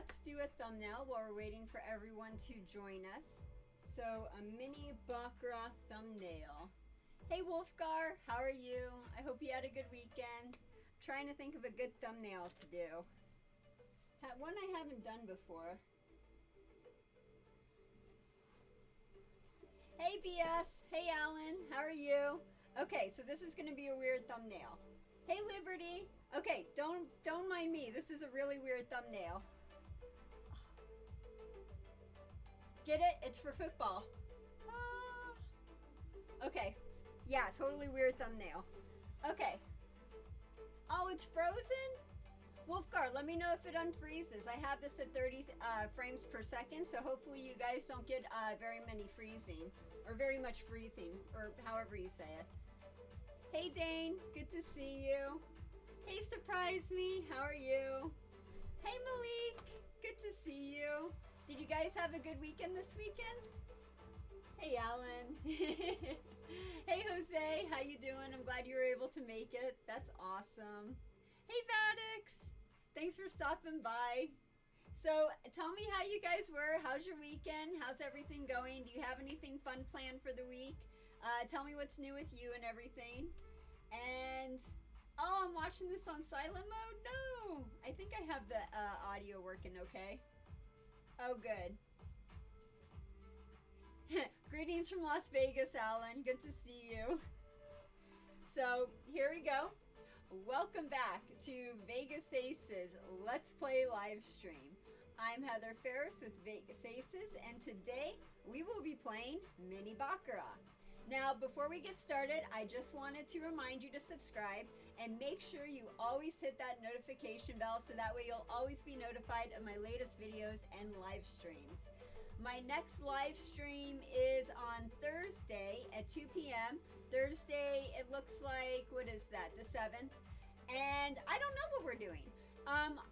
let's do a thumbnail while we're waiting for everyone to join us. So, a mini Baccarat thumbnail. Hey Wolfgar, how are you? I hope you had a good weekend. I'm trying to think of a good thumbnail to do. One I haven't done before. Hey BS, hey Alan, how are you? Okay, so this is gonna be a weird thumbnail. Hey Liberty. Okay, don't mind me. This is a really weird thumbnail. Get it? It's for football. Ah. Okay. Yeah, totally weird thumbnail. Okay. Oh, it's frozen? Wolfgar, let me know if it unfreezes. I have this at 30 frames per second, so hopefully you guys don't get very many freezing. Or very much freezing, or however you say it. Hey Dane, good to see you. Hey Surprise Me, how are you? Hey Malik, good to see you. Did you guys have a good weekend this weekend? Hey Alan. Hey Jose, how you doing? I'm glad you were able to make it. That's awesome. Hey Vadix, thanks for stopping by. So tell me how you guys were. How's your weekend? How's everything going? Do you have anything fun planned for the week? Tell me what's new with you and everything. And oh, I'm watching this on silent mode? No, I think I have the audio working okay. Oh, good. Greetings from Las Vegas, Alan. Good to see you. So here we go. Welcome back to Vegas Aces Let's Play live stream. I'm Heather Ferris with Vegas Aces, and today we will be playing Mini-Baccarat. Now, before we get started, I just wanted to remind you to subscribe and make sure you always hit that notification bell so that way you'll always be notified of my latest videos and live streams. My next live stream is on Thursday at 2 p.m. Thursday, it looks like, what is that, the 7th? And I don't know what we're doing.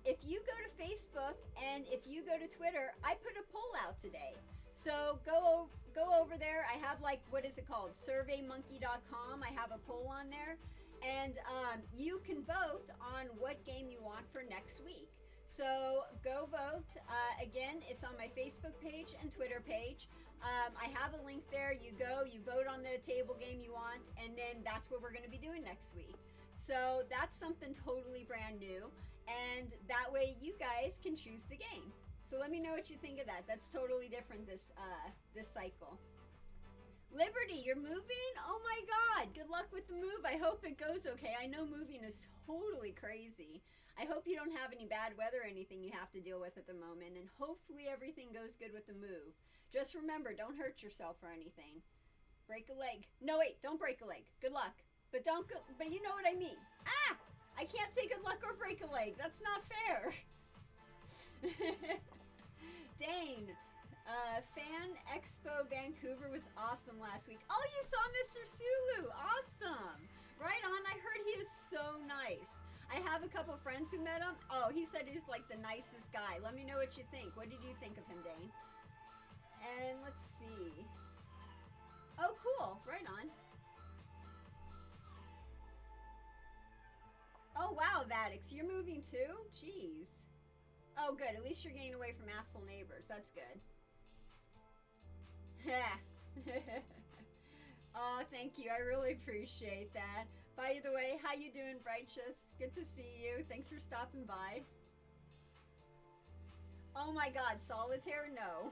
If you go to Facebook and if you go to Twitter, I put a poll out today. So go over there. I have what is it called? Surveymonkey.com. I have a poll on there. And you can vote on what game you want for next week. So go vote. Again, it's on my Facebook page and Twitter page. I have a link there. You go, you vote on the table game you want, and then that's what we're going to be doing next week. So that's something totally brand new. And that way you guys can choose the game. So let me know what you think of that. That's totally different this cycle. Liberty, you're moving? Oh my God, good luck with the move. I hope it goes okay. I know moving is totally crazy. I hope you don't have any bad weather or anything you have to deal with at the moment, and hopefully everything goes good with the move. Just remember, don't hurt yourself or anything. Break a leg. No, wait, don't break a leg. Good luck. But but you know what I mean. Ah! I can't say good luck or break a leg. That's not fair. Dane, Fan Expo Vancouver was awesome last week. Oh, you saw Mr. Sulu. Awesome. Right on. I heard he is so nice. I have a couple friends who met him. Oh, he said he's like the nicest guy. Let me know what you think. What did you think of him, Dane? And let's see. Oh, cool. Right on. Oh, wow, Vadix. You're moving too? Jeez. Oh, good. At least you're getting away from asshole neighbors. That's good. Oh, thank you. I really appreciate that. By the way, how you doing, Brighteous? Good to see you. Thanks for stopping by. Oh my God, solitaire? No.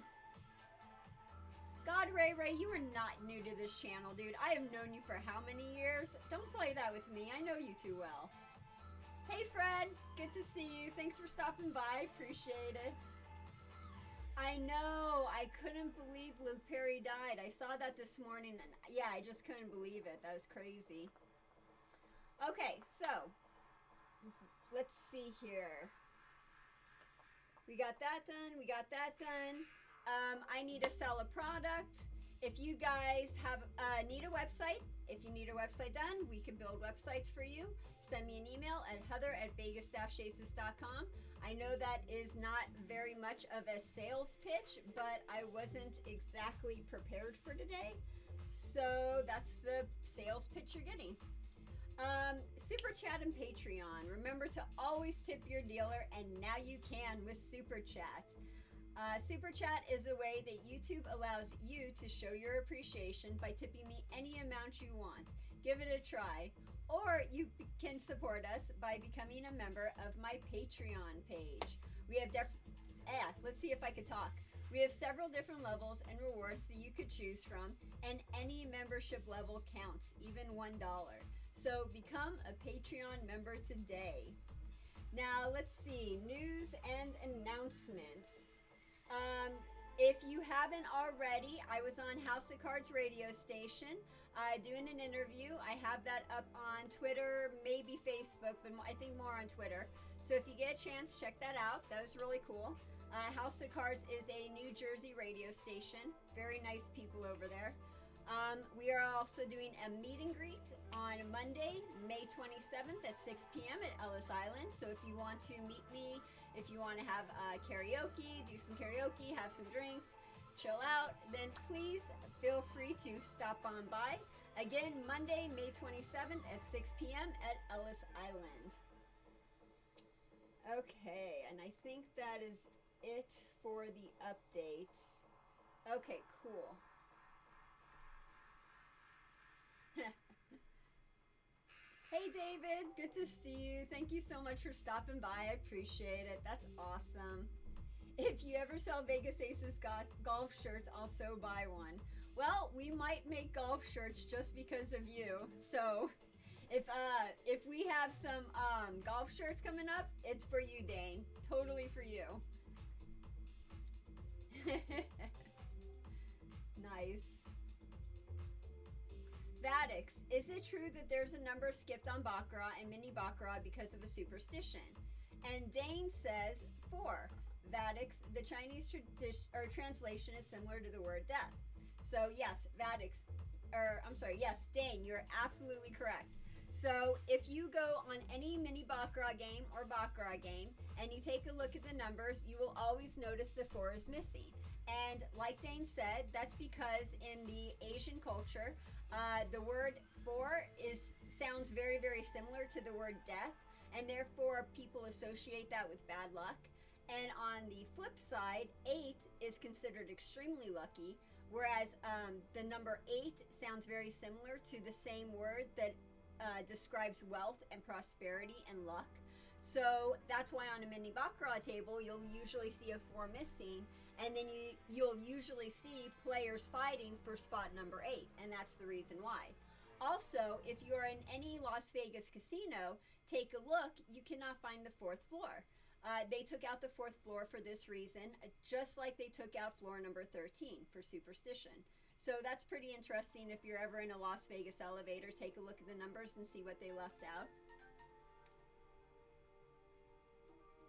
God, Ray, you are not new to this channel, dude. I have known you for how many years? Don't play that with me. I know you too well. Hey Fred, good to see you. Thanks for stopping by. Appreciate it. I know. I couldn't believe Luke Perry died. I saw that this morning, and yeah, I just couldn't believe it. That was crazy. Okay, so let's see here. We got that done. We got that done. I need to sell a product. If you guys have need a website, if you need a website done, we can build websites for you. Send me an email at heather@vegas-aces.com. I know that is not very much of a sales pitch, but I wasn't exactly prepared for today. So that's the sales pitch you're getting. Super Chat and Patreon. Remember to always tip your dealer, and now you can with Super Chat. Super Chat is a way that YouTube allows you to show your appreciation by tipping me any amount you want. Give it a try. Or you can support us by becoming a member of my Patreon page. We have let's see if I could talk. We have several different levels and rewards that you could choose from, and any membership level counts, even $1. So become a Patreon member today. Now let's see, news and announcements. If you haven't already, I was on House of Cards radio station doing an interview. I have that up on Twitter, maybe Facebook, but I think more on Twitter. So if you get a chance, check that out. That was really cool. House of Cards is a New Jersey radio station. Very nice people over there. We are also doing a meet and greet on Monday, May 27th at 6 p.m. at Ellis Island. So if you want to meet me, if you want to have karaoke, do some karaoke, have some drinks, chill out, then please feel free to stop on by. Again, Monday, May 27th at 6 p.m. at Ellis Island. Okay, and I think that is it for the updates. Okay, cool. Hey David, good to see you. Thank you so much for stopping by. I appreciate it. That's awesome. If you ever sell Vegas Aces golf shirts, I'll so buy one. Well, we might make golf shirts just because of you. So if we have some golf shirts coming up, it's for you, Dane. Totally for you. Nice. Vadix, is it true that there's a number skipped on Baccarat and Mini-Baccarat because of a superstition? And Dane says 4. Vadix, the Chinese translation is similar to the word death. So yes, Vadix, yes, Dane, you're absolutely correct. So if you go on any Mini-Baccarat game or Baccarat game and you take a look at the numbers, you will always notice the 4 is missing. And like Dane said, that's because in the Asian culture, the word 4 sounds very, very similar to the word death, and therefore people associate that with bad luck. And on the flip side, 8 is considered extremely lucky, whereas the number 8 sounds very similar to the same word that describes wealth and prosperity and luck. So that's why on a Mini-Baccarat table, you'll usually see a 4 missing, and then you'll usually see players fighting for spot number 8, and that's the reason why. Also, if you're in any Las Vegas casino, take a look, you cannot find the 4th floor. They took out the 4th floor for this reason, just like they took out floor number 13 for superstition. So that's pretty interesting. If you're ever in a Las Vegas elevator, take a look at the numbers and see what they left out.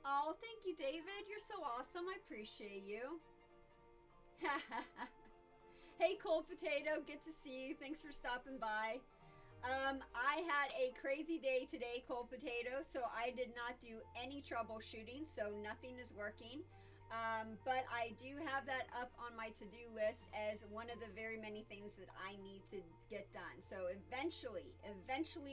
Oh, thank you, David. You're so awesome. I appreciate you. Hey, Cold Potato. Good to see you. Thanks for stopping by. I had a crazy day today, Cold Potato, so I did not do any troubleshooting, so nothing is working. But I do have that up on my to-do list as one of the very many things that I need to get done. So eventually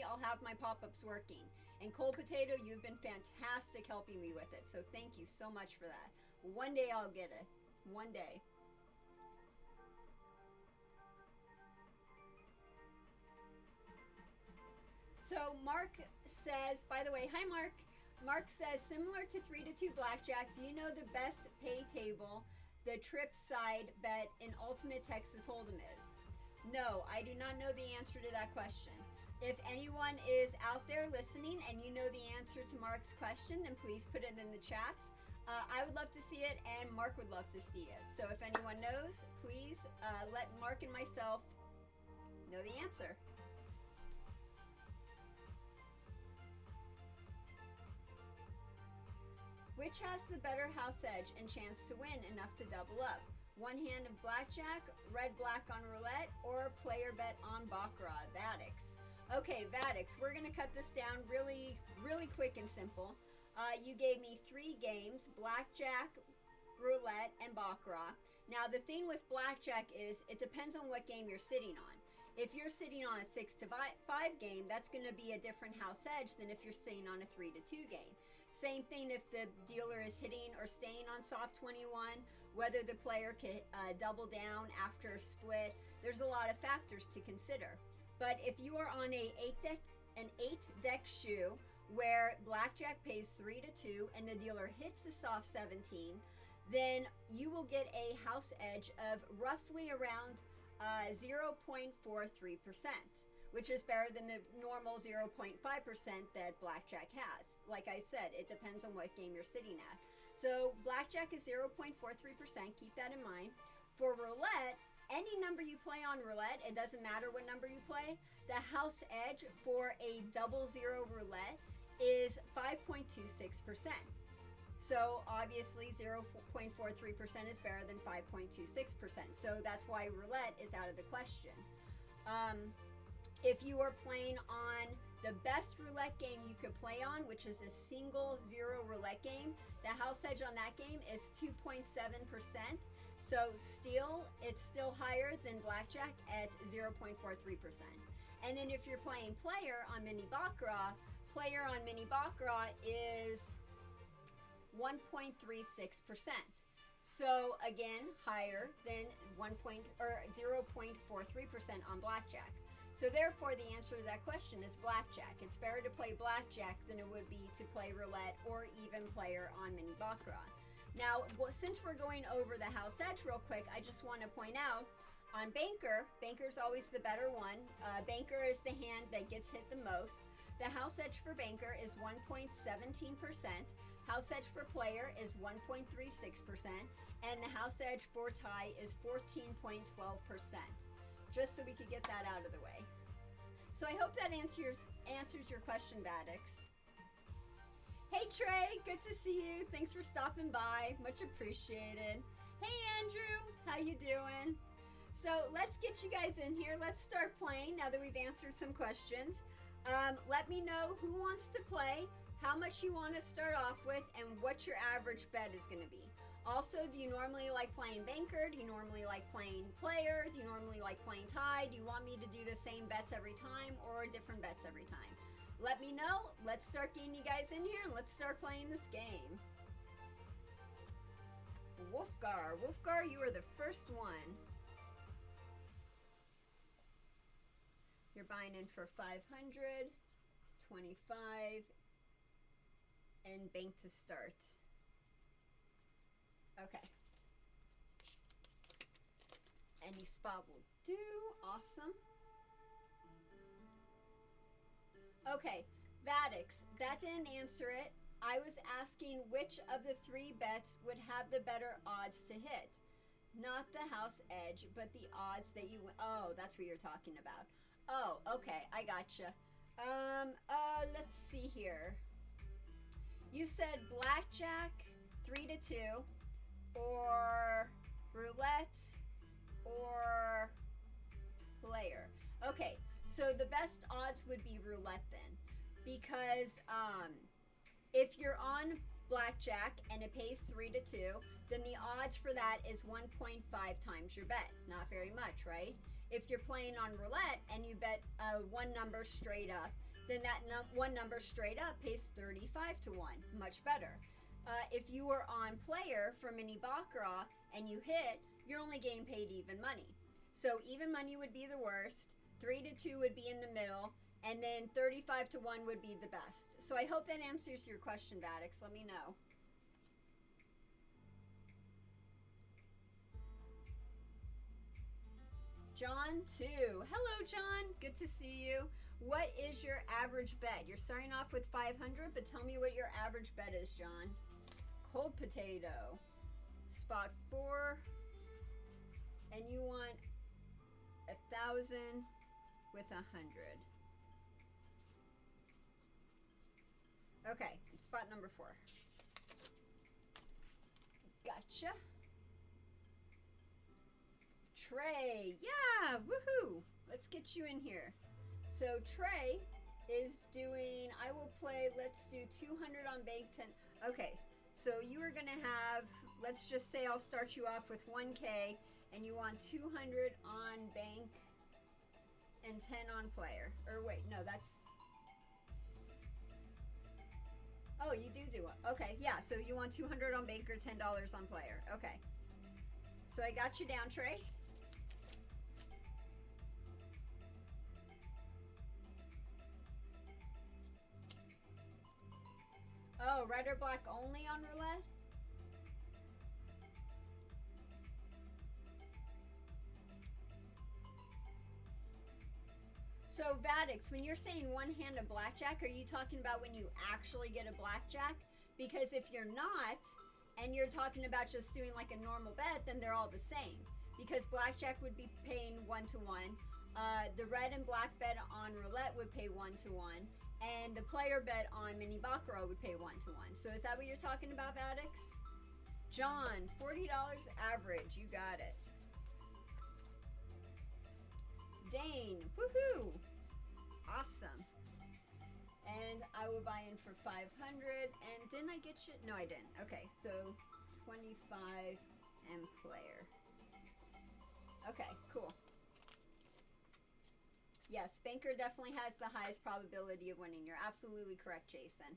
I'll have my pop-ups working. And Cold Potato, you've been fantastic helping me with it. So thank you so much for that. One day I'll get it. One day. So Mark says, by the way, hi Mark. Mark says, similar to 3-2 blackjack, do you know the best pay table the trip side bet in Ultimate Texas Hold'em is? No, I do not know the answer to that question. If anyone is out there listening and you know the answer to Mark's question, then please put it in the chat. I would love to see it, and Mark would love to see it. So if anyone knows, please let Mark and myself know the answer. Which has the better house edge and chance to win enough to double up? One hand of blackjack, red-black on roulette, or player bet on Baccarat? Vadix. Okay, Vadix, we're going to cut this down really, really quick and simple. You gave me 3 games, blackjack, roulette, and Baccarat. Now, the thing with blackjack is it depends on what game you're sitting on. If you're sitting on a 6 to 5 game, that's going to be a different house edge than if you're sitting on a 3 to 2 game. Same thing if the dealer is hitting or staying on soft 21, whether the player can double down after a split. There's a lot of factors to consider. But if you are on an 8-deck shoe where blackjack pays 3 to 2 and the dealer hits the soft 17, then you will get a house edge of roughly around 0.43%, which is better than the normal 0.5% that blackjack has. Like I said, it depends on what game you're sitting at. So blackjack is 0.43%, keep that in mind. For roulette, any number you play on roulette, it doesn't matter what number you play, the house edge for a double zero roulette is 5.26%. So obviously 0.43% is better than 5.26%. So that's why roulette is out of the question. If you are playing on the best roulette game you could play on, which is a single zero roulette game, the house edge on that game is 2.7%. So it's still higher than blackjack at 0.43%. And then if you're playing player on Mini-Baccarat, is 1.36%. So again, higher than 0.43% on blackjack. So therefore, the answer to that question is blackjack. It's better to play blackjack than it would be to play roulette or even player on Mini-Baccarat. Now, since we're going over the house edge real quick, I just want to point out on banker's always the better one. Banker is the hand that gets hit the most. The house edge for banker is 1.17%. House edge for player is 1.36%. And the house edge for tie is 14.12%. Just so we could get that out of the way. So I hope that answers your question, Badix. Hey Trey, good to see you. Thanks for stopping by. Much appreciated. Hey Andrew, how you doing? So let's get you guys in here. Let's start playing now that we've answered some questions. Let me know who wants to play, how much you want to start off with, and what your average bet is going to be. Also, do you normally like playing banker? Do you normally like playing player? Do you normally like playing tie? Do you want me to do the same bets every time or different bets every time? Let me know. Let's start getting you guys in here and let's start playing this game. Wolfgar, you are the first one. You're buying in for 500, 25, and bank to start. Okay. Any spot will do. Awesome. Okay, Vadix, that didn't answer it. I was asking which of the 3 bets would have the better odds to hit. Not the house edge, but the odds that you... Oh, that's what you're talking about. Oh, okay, I gotcha. Let's see here. You said blackjack, 3 to 2, or roulette, or player. Okay, so the best odds would be roulette then, because if you're on blackjack and it pays 3 to 2, then the odds for that is 1.5 times your bet. Not very much, right? If you're playing on roulette and you bet one number straight up, then that one number straight up pays 35 to 1. Much better. If you were on player for Mini-Baccarat and you hit, you're only getting paid even money. So even money would be the worst, 3 to 2 would be in the middle, and then 35 to 1 would be the best. So I hope that answers your question, Badix. Let me know. John 2. Hello, John. Good to see you. What is your average bet? You're starting off with 500, but tell me what your average bet is, John. Cold potato. Spot 4. And you want 1,000 with 100. Okay, spot number 4. Gotcha. Trey, yeah, woohoo! Let's get you in here. So Trey is doing, I will play, let's do 200 on bank 10. Okay, so you are gonna have, let's just say I'll start you off with 1K and you want 200 on bank and 10 on player. Or wait, no, that's... Oh, you do it. Okay, yeah, so you want 200 on banker, $10 on player. Okay. So I got you down, Trey. Oh, red or black only on roulette? So, Vadix, when you're saying one hand of blackjack, are you talking about when you actually get a blackjack? Because if you're not, and you're talking about just doing like a normal bet, then they're all the same. Because blackjack would be paying 1-1. The red and black bet on roulette would pay 1-1. And the player bet on Mini-Baccarat would pay 1-1. So is that what you're talking about, Vadix? John, $40 average. You got it. Dane, woohoo! Awesome. And I will buy in for 500. And didn't I get you? No, I didn't. Okay, so 25 and player. Okay, cool. Yes, banker definitely has the highest probability of winning. You're absolutely correct, Jason.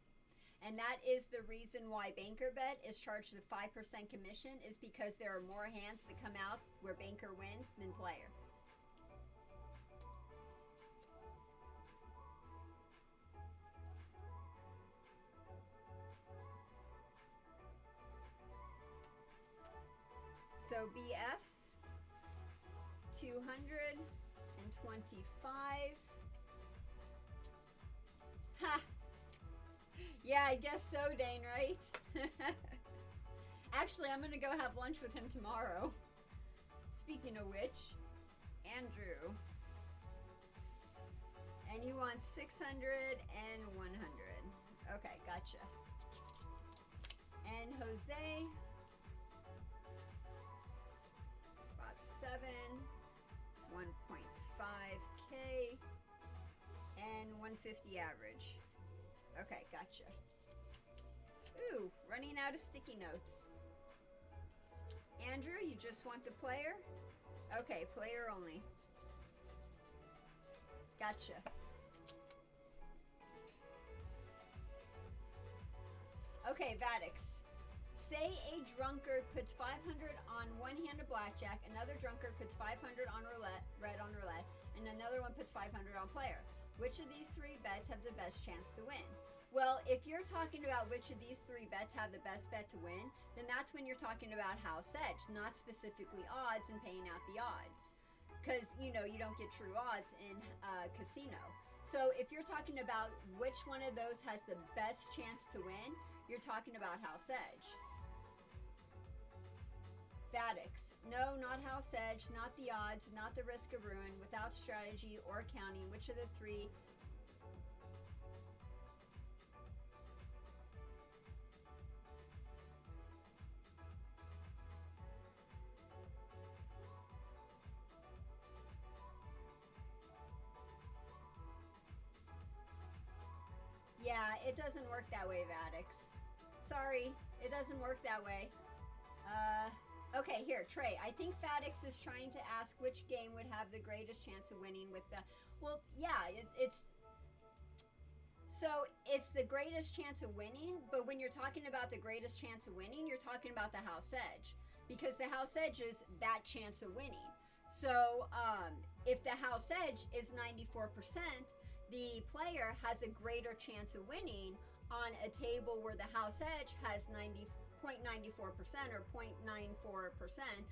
And that is the reason why banker bet is charged the 5% commission, is because there are more hands that come out where banker wins than player. So BS, 225. Ha! Yeah, I guess so, Dane, right? Actually, I'm going to go have lunch with him tomorrow. Speaking of which, Andrew. And you want 600 and 100. Okay, gotcha. And Jose. Spot 7. 1.5K. And 150 average. Okay, gotcha. Ooh, running out of sticky notes. Andrew, you just want the player? Okay, player only. Gotcha. Okay, Vadix. Say a drunkard puts 500 on one hand of blackjack, another drunkard puts 500 on roulette, red on roulette, and another one puts 500 on player. Which of these three bets have the best chance to win? Well, if you're talking about which of these three bets have the best bet to win, then that's when you're talking about house edge, not specifically odds and paying out the odds. Because, you know, you don't get true odds in casino. So if you're talking about which one of those has the best chance to win, you're talking about house edge. Vadix. No, not house edge, not the odds, not the risk of ruin, without strategy or counting. Which of the three? Yeah, it doesn't work that way, Vadix. Sorry, it doesn't work that way. Okay, here, Trey. I think Vadix is trying to ask which game would have the greatest chance of winning with the... Well, yeah, it's... So, it's the greatest chance of winning, but when you're talking about the greatest chance of winning, you're talking about the house edge. Because the house edge is that chance of winning. So, if the house edge is 94%, the player has a greater chance of winning on a table where the house edge has 0.94% or 0.94%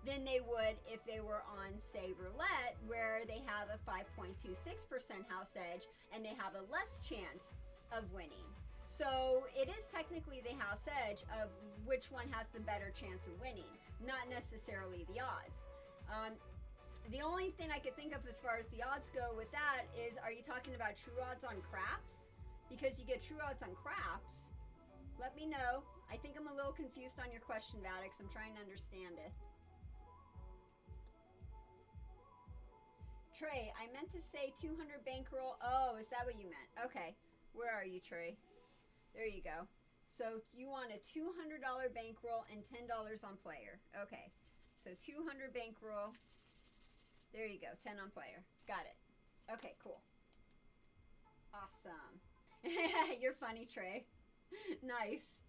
than they would if they were on, say, roulette, where they have a 5.26% house edge and they have a less chance of winning. So it is technically the house edge of which one has the better chance of winning, not necessarily the odds. The only thing I could think of as far as the odds go with that is, are you talking about true odds on craps? Because you get true odds on craps. Let me know. I think I'm a little confused on your question, Vadix. I'm trying to understand it. Trey, I meant to say 200 bankroll. Oh, is that what you meant? Okay. Where are you, Trey? There you go. So you want a $200 bankroll and $10 on player. Okay. So 200 bankroll. There you go. 10 on player. Got it. Okay, cool. Awesome. You're funny, Trey. Nice.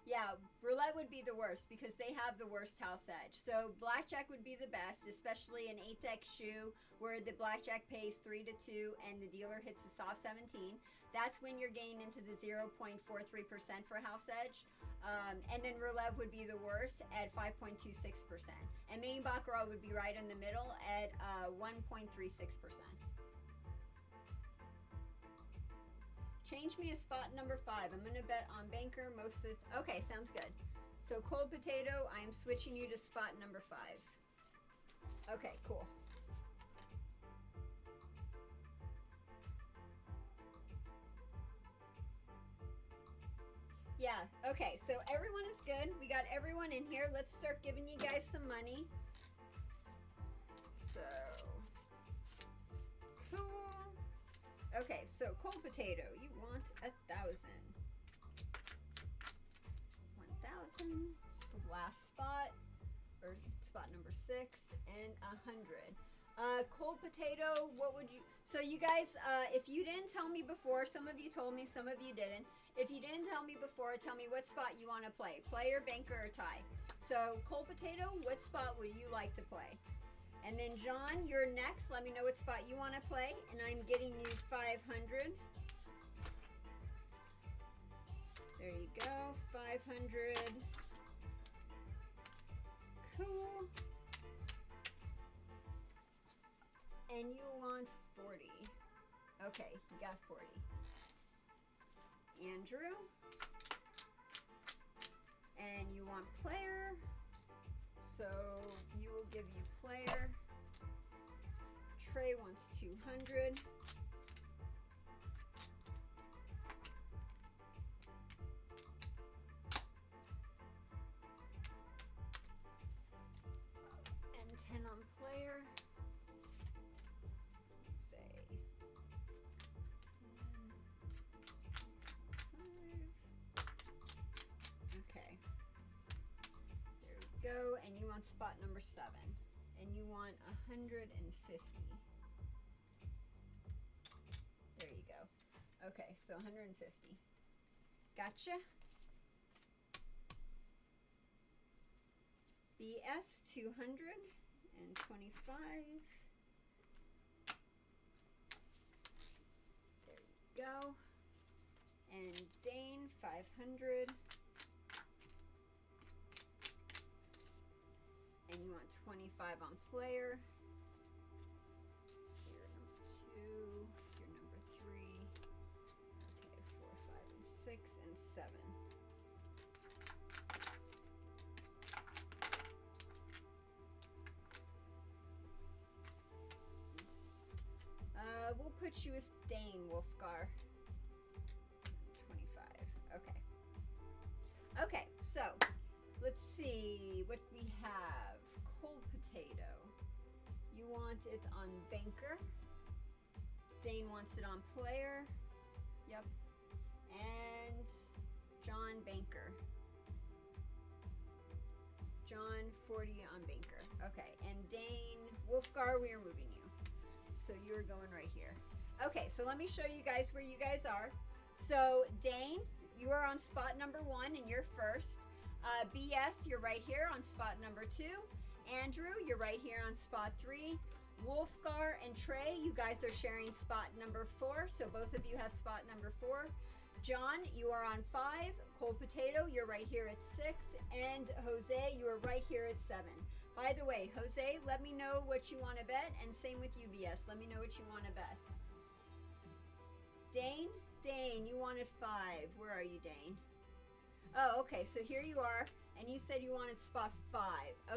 Yeah, roulette would be the worst because they have the worst house edge. So blackjack would be the best, especially an 8-deck shoe where the blackjack pays 3 to 2 and the dealer hits a soft 17. That's when you're getting into the 0.43% for house edge. And then roulette would be the worst at 5.26%. And Mini-Baccarat would be right in the middle at 1.36%. Change me a spot number 5. I'm going to bet on banker most of the... Okay, sounds good. So cold potato, I am switching you to spot number 5. Okay, cool. Yeah, okay, so everyone is good. We got everyone in here. Let's start giving you guys some money. So, cool. Okay, so cold potato, you want 1,000. 1,000. Last spot, or spot number 6, and 100. Cold potato, what would you... So you guys, if you didn't tell me before, some of you told me, some of you didn't. If you didn't tell me before, tell me what spot you want to play. Player, banker, or tie. So cold potato, what spot would you like to play? And then John, you're next. Let me know what spot you want to play. And I'm getting you 500. There you go, 500. Cool. And you want 40. Okay, you got 40. Andrew. And you want player. So you will give you player. Trey wants 200. And 10 on player. Say 10, 5. Okay. There we go. And you want spot number 7. And you want 150. There you go. Okay, so 150. Gotcha. BS 225. There you go. And Dane 500. And you want 25 on player. You're number 2. You're number 3. Okay, 4, 5, and 6, and 7. We'll put you as Dane, Wolfgar. 25. Okay. Okay, so let's see what we have. Cold potato. You want it on banker. Dane wants it on player. Yep. And John banker. John 40 on banker. Okay, and Dane Wolfgar, we are moving you. So you're going right here. Okay, so let me show you guys where you guys are. So Dane, you are on spot number 1 and you're first. BS, you're right here on spot number 2. Andrew, you're right here on spot 3. Wolfgar and Trey, you guys are sharing spot number 4. So both of you have spot number 4. John, you are on 5. Cold potato, you're right here at 6. And Jose, you are right here at 7. By the way, Jose, let me know what you want to bet, and same with you, BS. Let me know what you want to bet. Dane, you wanted 5. Where are you, Dane? Oh, okay, so here you are, and you said you wanted spot 5.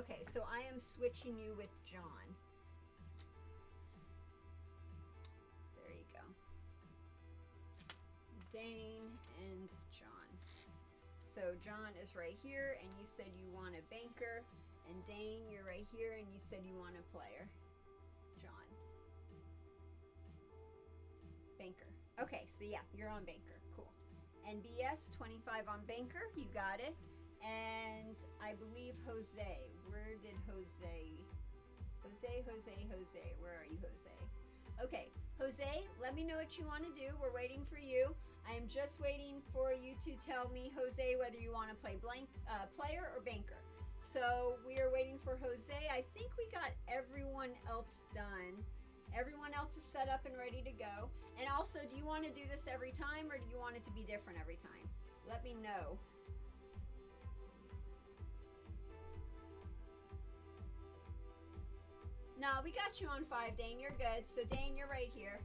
Okay, so I am switching you with John. There you go. Dane and John. So John is right here, and you said you want a banker. And Dane, you're right here, and you said you want a player. John. Banker. Okay, so yeah, you're on banker. Cool. And BS, 25 on banker. You got it. And I believe Jose. Where did Jose? Jose. Where are you, Jose? Okay, Jose, let me know what you want to do. We're waiting for you. I am just waiting for you to tell me, Jose, whether you want to play player or banker. So we are waiting for Jose. I think we got everyone else done. Everyone else is set up and ready to go. And also, do you want to do this every time, or do you want it to be different every time? Let me know. No, we got you on 5, Dane. You're good. So, Dane, you're right here.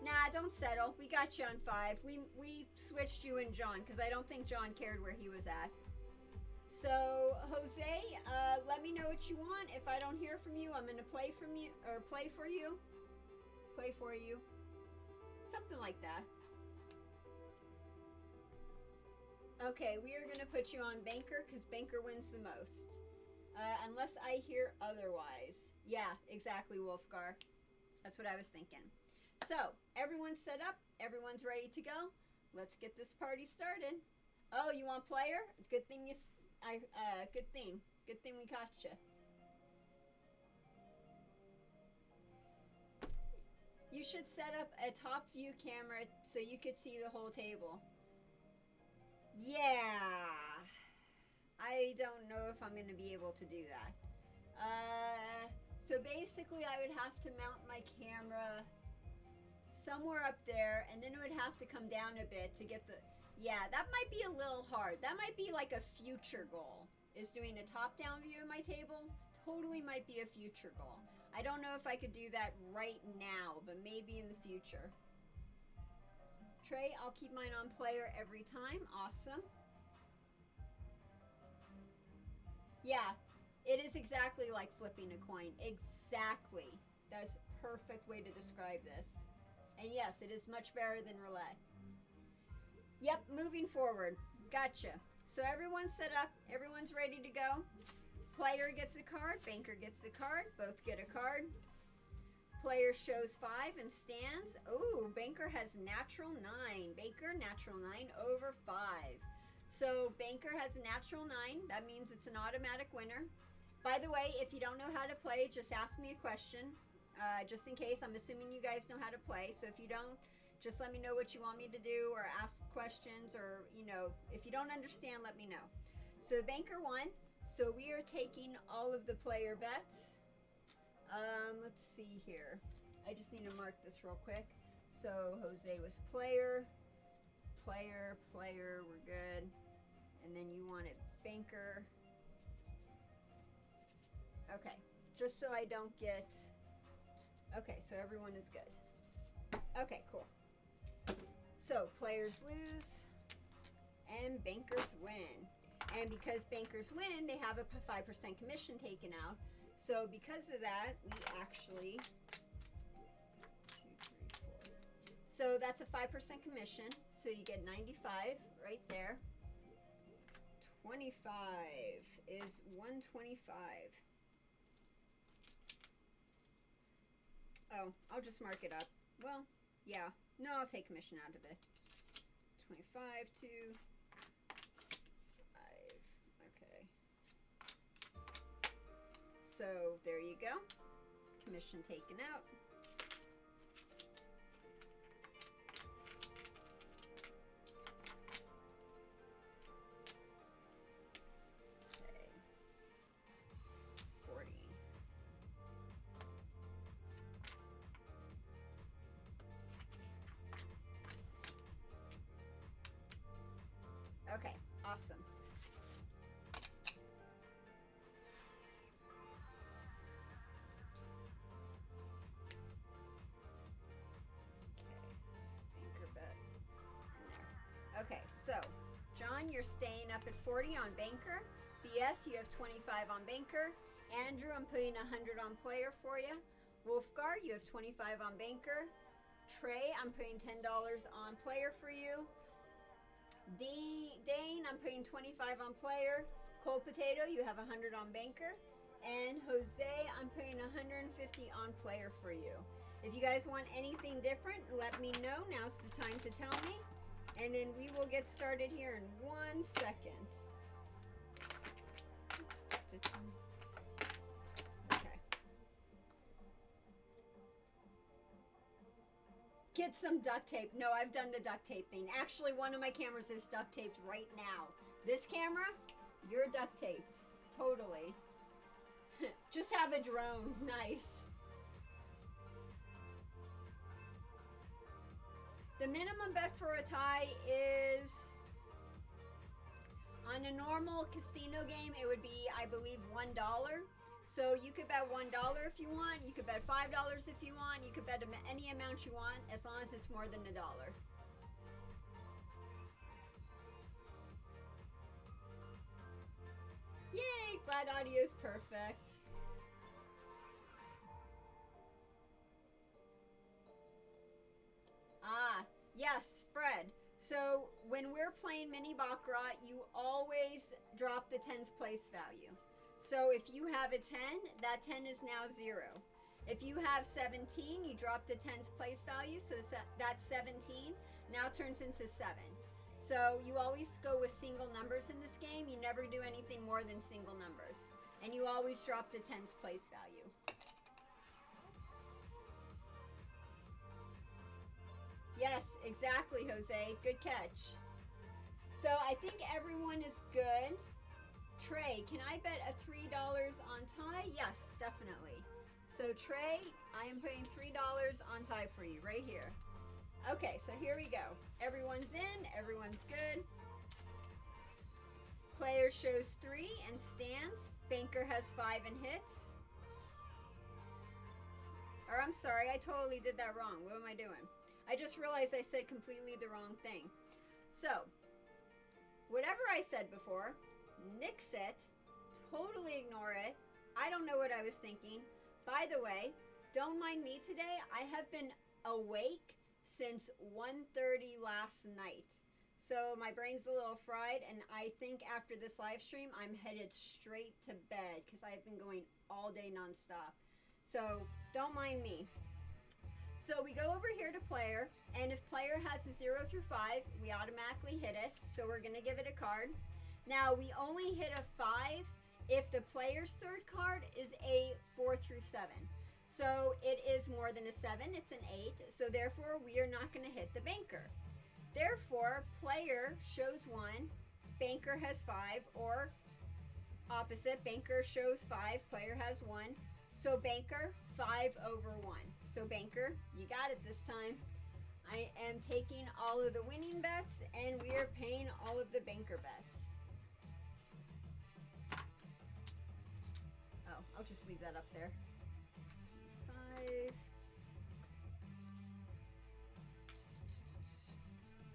Nah, don't settle. We got you on 5. We switched you and John because I don't think John cared where he was at. So, Jose, let me know what you want. If I don't hear from you, I'm going to play for you. Play for you. Something like that. Okay, we are going to put you on banker because banker wins the most. Unless I hear otherwise. Yeah, exactly, Wolfgar. That's what I was thinking. So, everyone's set up. Everyone's ready to go. Let's get this party started. Oh, you want player? Good thing good thing we caught you. You should set up a top view camera so you could see the whole table. Yeah. I don't know if I'm going to be able to do that. So basically I would have to mount my camera somewhere up there, and then it would have to come down a bit to get the... Yeah, that might be a little hard. That might be like a future goal, is doing a top-down view of my table. Totally might be a future goal. I don't know if I could do that right now, but maybe in the future. Trey, I'll keep mine on player every time. Awesome. Yeah, it is exactly like flipping a coin. Exactly. That's a perfect way to describe this. And yes, it is much better than roulette. Yep, moving forward. Gotcha. So everyone's set up. Everyone's ready to go. Player gets a card. Banker gets a card. Both get a card. Player shows 5 and stands. Ooh, banker has natural 9. Banker, natural 9 over 5. So banker has a natural 9. That means it's an automatic winner. By the way, if you don't know how to play, just ask me a question. Just in case. I'm assuming you guys know how to play. So if you don't, just let me know what you want me to do, or ask questions, or, you know, if you don't understand, let me know. So banker won. So we are taking all of the player bets. Let's see here. I just need to mark this real quick. So Jose was player, we're good. And then you wanted banker. Okay, just so I don't get... Okay, so everyone is good. Okay, cool. So players lose and bankers win. And because bankers win, they have a 5% commission taken out. So because of that, we actually... 2, 3, 4. So that's a 5% commission. So you get 95 right there. 25 is 125. Oh, I'll just mark it up. Well, yeah. No, I'll take commission out of it. 25 to 5. Okay. So there you go. Commission taken out. Okay. 40. Okay, awesome. Okay, so John, you're staying up at 40 on banker. BS, you have 25 on banker. Andrew, I'm putting 100 on player for you. Wolfgar, you have 25 on banker. Trey, I'm putting $10 on player for you. Dane, I'm putting 25 on player. Cold Potato, you have 100 on banker. And Jose, I'm putting 150 on player for you. If you guys want anything different, let me know. Now's the time to tell me. And then we will get started here in 1 second. Okay. Get some duct tape. No, I've done the duct tape thing. Actually, one of my cameras is duct taped right now. This camera, you're duct taped. Totally. Just have a drone. Nice. The minimum bet for a tie is, on a normal casino game, it would be, I believe, $1. So you could bet $1 if you want. You could bet $5 if you want. You could bet any amount you want, as long as it's more than $1. Yay! Glad audio is perfect. Ah, yes, Fred. So when we're playing Mini-Baccarat, you always drop the 10's place value. So if you have a 10, that 10 is now 0. If you have 17, you drop the 10's place value, so that 17 now turns into 7. So you always go with single numbers in this game. You never do anything more than single numbers. And you always drop the 10's place value. Yes, exactly, Jose. Good catch. So I think everyone is good. Trey, can I bet a $3 on tie? Yes, definitely. So Trey, I am putting $3 on tie for you right here. Okay, so here we go. Everyone's in, everyone's good. Player shows 3 and stands. Banker has 5 and hits. Or I'm sorry, I totally did that wrong. What am I doing? I just realized I said completely the wrong thing. So, whatever I said before, nix it, totally ignore it. I don't know what I was thinking. By the way, don't mind me today. I have been awake since 1:30 last night. So my brain's a little fried, and I think after this live stream, I'm headed straight to bed because I've been going all day nonstop. So don't mind me. So we go over here to player, and if player has a 0 through 5, we automatically hit it. So we're going to give it a card. Now we only hit a 5 if the player's third card is a 4 through 7. So it is more than a 7, it's an 8. So therefore we are not going to hit the banker. Therefore, player shows 1, banker has 5, or opposite, banker shows 5, player has 1. So banker, 5 over 1. So banker, you got it this time. I am taking all of the winning bets, and we are paying all of the banker bets. Oh, I'll just leave that up there. 5.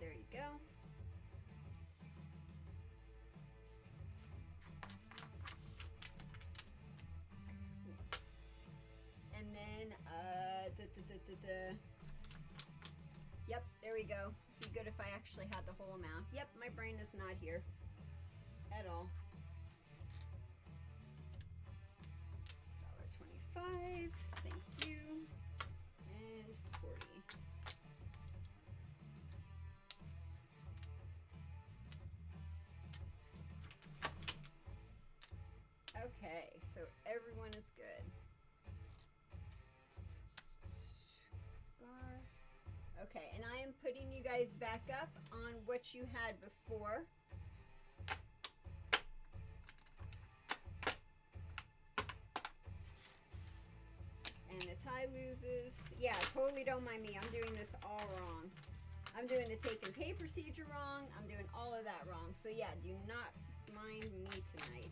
There you go. And then, yep, there we go. Be good if I actually had the whole amount. Yep, my brain is not here at all. $1.25, thank you, and 40. Okay, so everyone is good. Okay, and I am putting you guys back up on what you had before. And the tie loses. Yeah, totally don't mind me. I'm doing this all wrong. I'm doing the take and pay procedure wrong. I'm doing all of that wrong. So yeah, do not mind me tonight.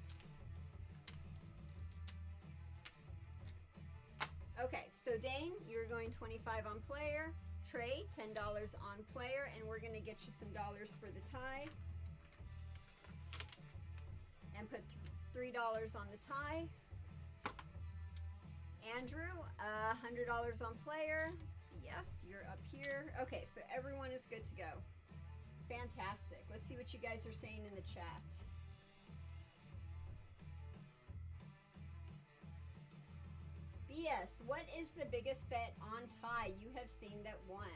Okay, so Dane, you're going 25 on player. Trey, $10 on player, and we're going to get you some dollars for the tie. And put $3 on the tie. Andrew, $100 on player. Yes, you're up here. Okay, so everyone is good to go. Fantastic. Let's see what you guys are saying in the chat. BS, what is the biggest bet on tie you have seen that won?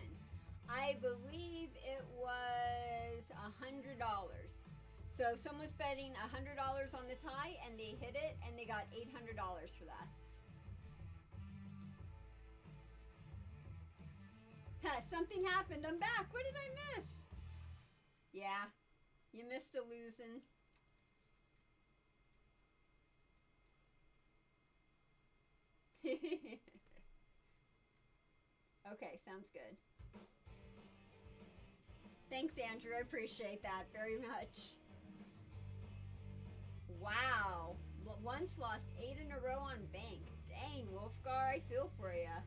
I believe it was $100. So someone was betting $100 on the tie, and they hit it, and they got $800 for that. Something happened. I'm back. What did I miss? Yeah, you missed a losing. Okay, sounds good. Thanks, Andrew. I appreciate that very much. Wow. Once lost 8 in a row on bank. Dang, Wolfgar, I feel for ya.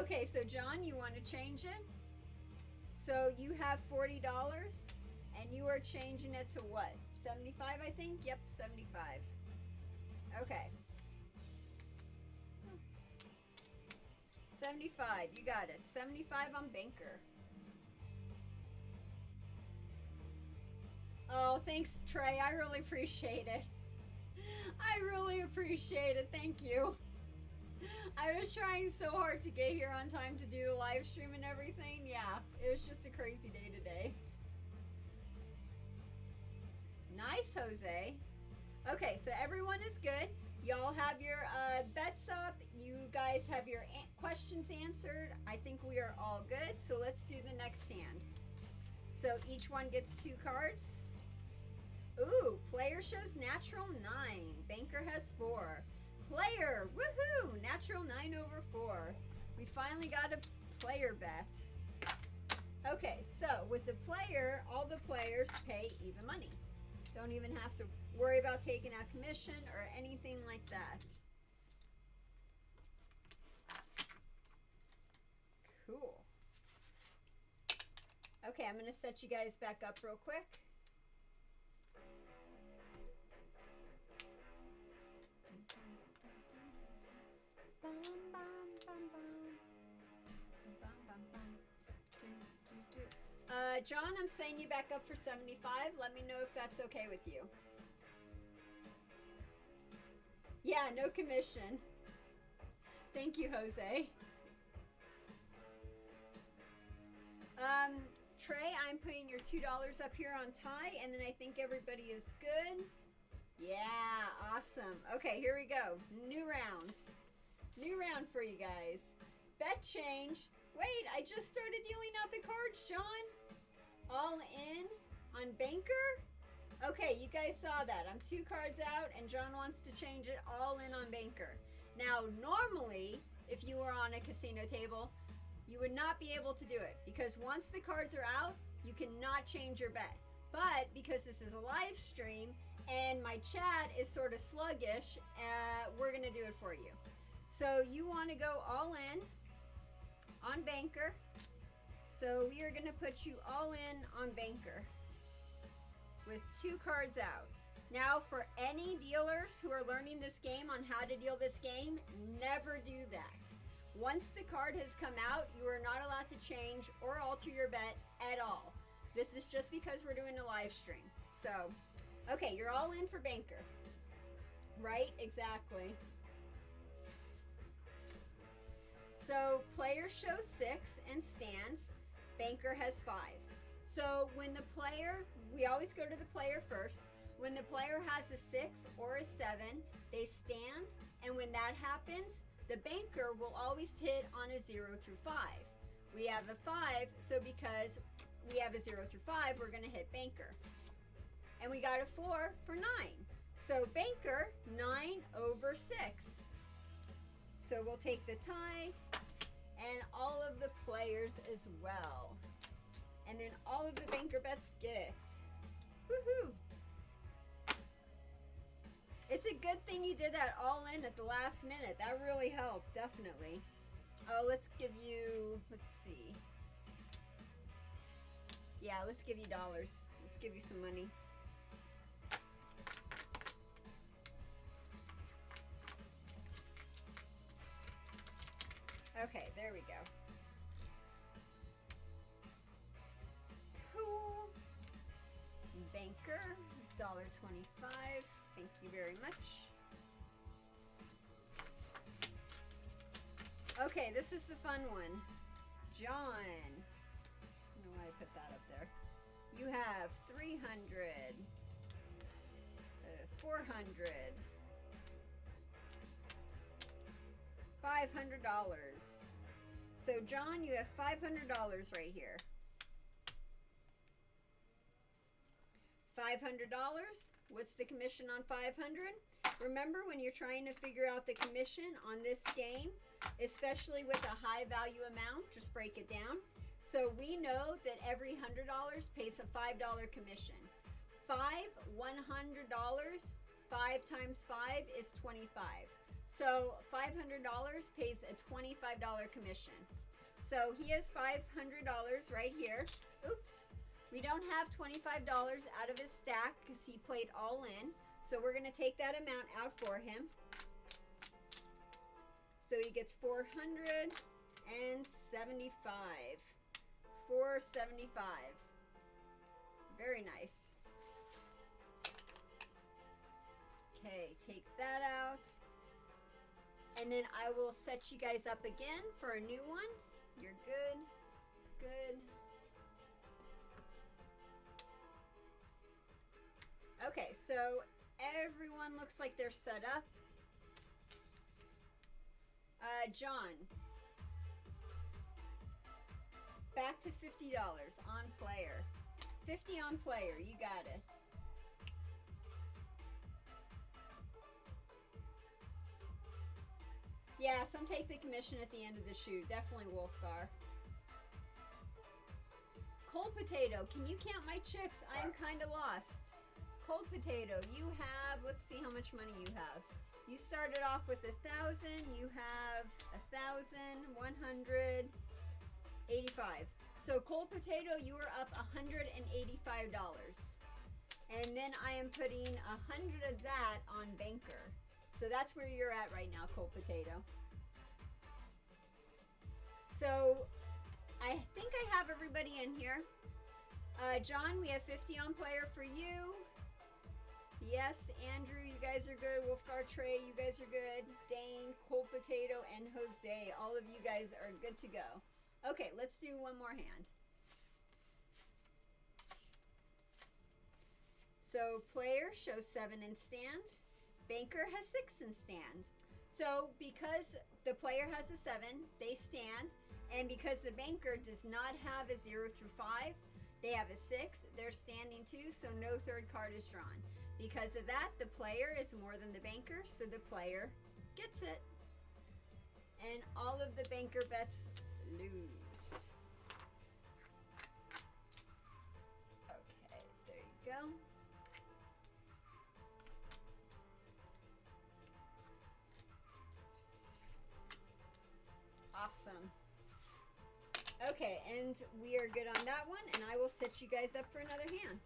Okay, so John, you want to change it? So you have $40 and you are changing it to what? 75, I think? Yep, 75. Okay. 75, you got it. 75 on banker. Oh, thanks, Trey. I really appreciate it. I really appreciate it. Thank you. I was trying so hard to get here on time to do the live stream and everything. Yeah, it was just a crazy day today. Nice, Jose. Okay, so everyone is good. Y'all have your bets up. You guys have your questions answered. I think we are all good. So let's do the next hand. So each one gets 2 cards. Ooh, player shows natural 9. Banker has 4. Player, woohoo! Natural 9 over 4. We finally got a player bet. Okay, so with the player, all the players pay even money. Don't even have to worry about taking out commission or anything like that. Cool. Okay, I'm going to set you guys back up real quick. John, I'm setting you back up for 75. Let me know if that's okay with you. Yeah, no commission. Thank you, Jose. Trey, I'm putting your $2 up here on tie, and then I think everybody is good. Yeah, awesome. Okay, here we go. New round. New round for you guys. Bet change. Wait, I just started dealing out the cards, John. All in on banker? Okay, you guys saw that. I'm 2 cards out, and John wants to change it all in on banker. Now, normally, if you were on a casino table, you would not be able to do it, because once the cards are out, you cannot change your bet. But because this is a live stream, and my chat is sort of sluggish, we're going to do it for you. So you want to go all in on banker. So we are going to put you all in on banker with 2 cards out. Now, for any dealers who are learning this game on how to deal this game, never do that. Once the card has come out, you are not allowed to change or alter your bet at all. This is just because we're doing a live stream. So, okay, you're all in for banker. Right? Exactly. So, players show 6 and stands. Banker has 5. So when the player, we always go to the player first. When the player has a 6 or a 7, they stand. And when that happens, the banker will always hit on a 0 through 5. We have a 5, so because we have a 0 through 5, we're going to hit banker. And we got a 4 for 9. So banker, 9 over 6. So we'll take the tie and all of the players as well. And then all of the banker bets get it. Woohoo! It's a good thing you did that all in at the last minute. That really helped, definitely. Oh, let's give you, let's see. Yeah, let's give you dollars. Let's give you some money. Okay, there we go. Cool. Banker, $1.25. Thank you very much. Okay, this is the fun one. John. I don't know why I put that up there. You have 300, 400, $500. So John, you have $500 right here. $500. What's the commission on 500? Remember, when you're trying to figure out the commission on this game, especially with a high value amount, just break it down. So we know that every $100 pays a $5 commission. $100. 5 times 5 is 25. So $500 pays a $25 commission. So he has $500 right here. Oops. We don't have $25 out of his stack because he played all in. So we're going to take that amount out for him. So he gets 475. 475. Very nice. Okay, take that out. And then I will set you guys up again for a new one. You're good. Good. Okay, so everyone looks like they're set up. John. Back to $50 on player. 50 on player, you got it. Yeah, some take the commission at the end of the shoot. Definitely Wolfgar. Cold Potato, can you count my chips? I'm kind of lost. Cold Potato, you have, let's see how much money you have. You started off with 1,000. You have 1,185. So Cold Potato, you are up $185. And then I am putting 100 of that on Banker. So that's where you're at right now, Cold Potato. So I think I have everybody in here. John, we have 50 on player for you. Yes, Andrew, you guys are good. Wolfgar, Trey, you guys are good. Dane, Cold Potato, and Jose, all of you guys are good to go. Okay, let's do one more hand. So player shows 7 in stands. Banker has 6 in stands. So because the player has a 7, they stand. And because the banker does not have a 0 through 5, they have a 6. They're standing too, so no third card is drawn. Because of that, the player is more than the banker, so the player gets it. And all of the banker bets lose. Okay, there you go. Awesome. Okay, and we are good on that one, and I will set you guys up for another hand.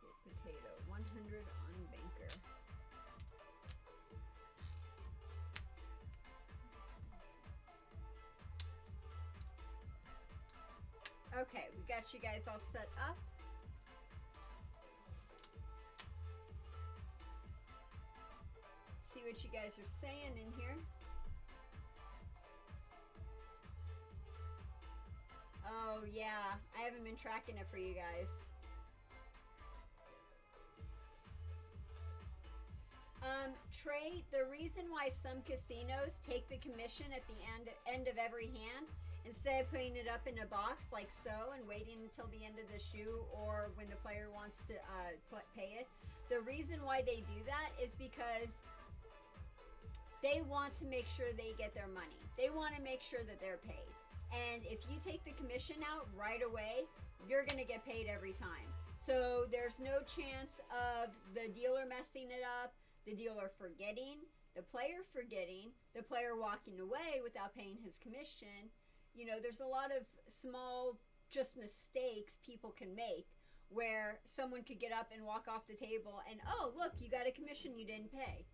Cool Potato, 100 on Banker. Okay, we got you guys all set up. See what you guys are saying in here. Oh yeah, I haven't been tracking it for you guys. Trey, the reason why some casinos take the commission at the end of every hand, instead of putting it up in a box like so and waiting until the end of the shoe or when the player wants to pay it, the reason why they do that is because they want to make sure they get their money. They want to make sure that they're paid. And if you take the commission out right away, you're going to get paid every time. So there's no chance of the dealer messing it up, the dealer forgetting, the player walking away without paying his commission. You know, there's a lot of small just mistakes people can make where someone could get up and walk off the table and, oh, look, you got a commission you didn't pay.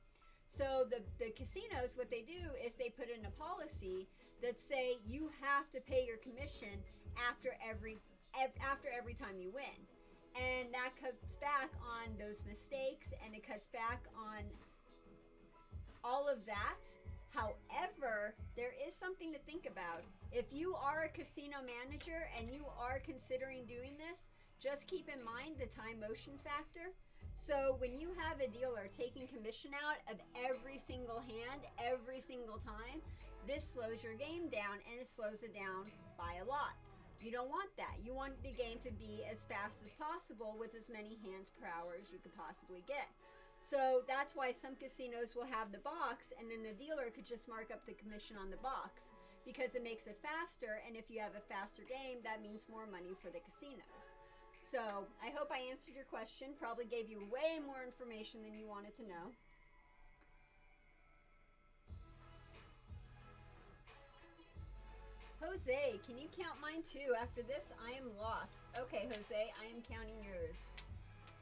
So the casinos, what they do is they put in a policy that say you have to pay your commission after every time you win. And that cuts back on those mistakes and it cuts back on all of that. However, there is something to think about. If you are a casino manager and you are considering doing this, just keep in mind the time motion factor. So when you have a dealer taking commission out of every single hand, every single time, this slows your game down, and it slows it down by a lot. You don't want that. You want the game to be as fast as possible with as many hands per hour as you could possibly get. So that's why some casinos will have the box, and then the dealer could just mark up the commission on the box, because it makes it faster, and if you have a faster game, that means more money for the casinos. So I hope I answered your question. Probably gave you way more information than you wanted to know. Jose, can you count mine too? After this, I am lost. Okay, Jose, I am counting yours.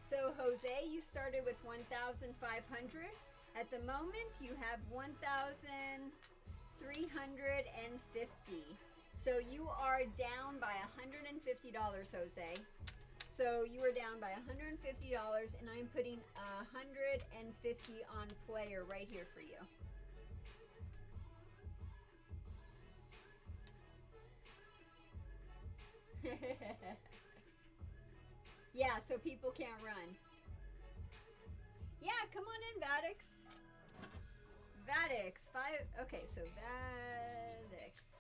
So Jose, you started with 1,500. At the moment, you have 1,350. So you are down by $150, Jose. So you are down by $150, and I'm putting $150 on player right here for you. Yeah, so people can't run. Yeah, come on in, Vadix. Vadix, okay, so Vadix.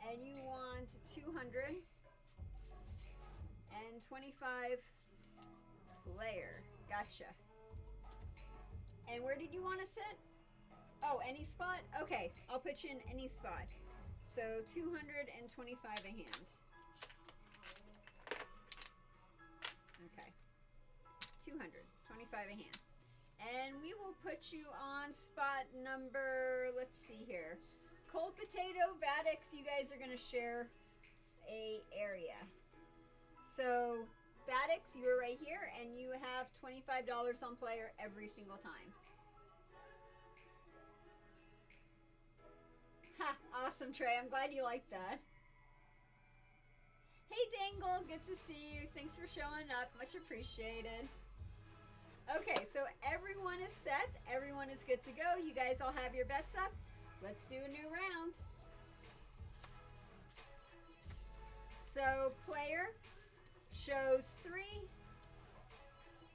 And you want 225 player. Gotcha. And where did you want to sit? Oh, any spot? Okay, I'll put you in any spot. So 225 a hand. Okay. 225 a hand. And we will put you on spot number, let's see here. Cold Potato, Vadix, you guys are going to share a area. So, Vadix, you are right here, and you have $25 on player every single time. Ha! Awesome, Trey. I'm glad you like that. Hey, Dangle. Good to see you. Thanks for showing up. Much appreciated. Okay, so everyone is set. Everyone is good to go. You guys all have your bets up. Let's do a new round. So, player shows 3.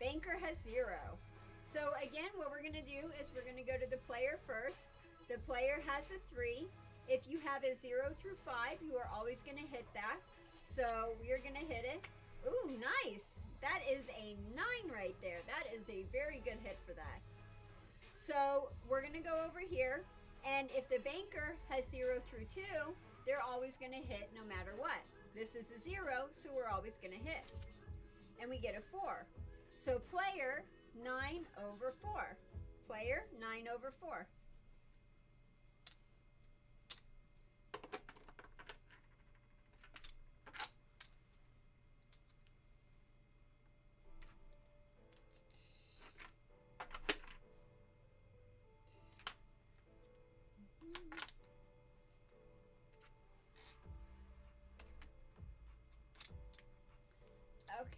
Banker has 0. So again, what we're going to do is we're going to go to the player first. The player has a 3. If you have a 0 through 5, you are always going to hit that. So we are going to hit it. Ooh, nice. That is a 9 right there. That is a very good hit for that. So we're going to go over here. And if the banker has 0 through 2, they're always going to hit no matter what. This is a 0, so we're always going to hit. And we get a 4. So player, 9 over 4. Player, 9 over 4.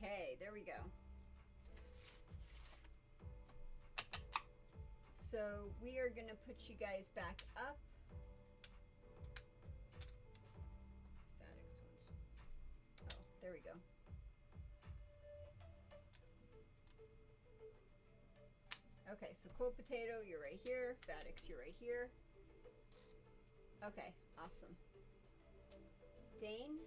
Okay, there we go. So we are going to put you guys back up. Oh, there we go. Okay, so Cold Potato, you're right here. Vadix, you're right here. Okay, awesome. Dane.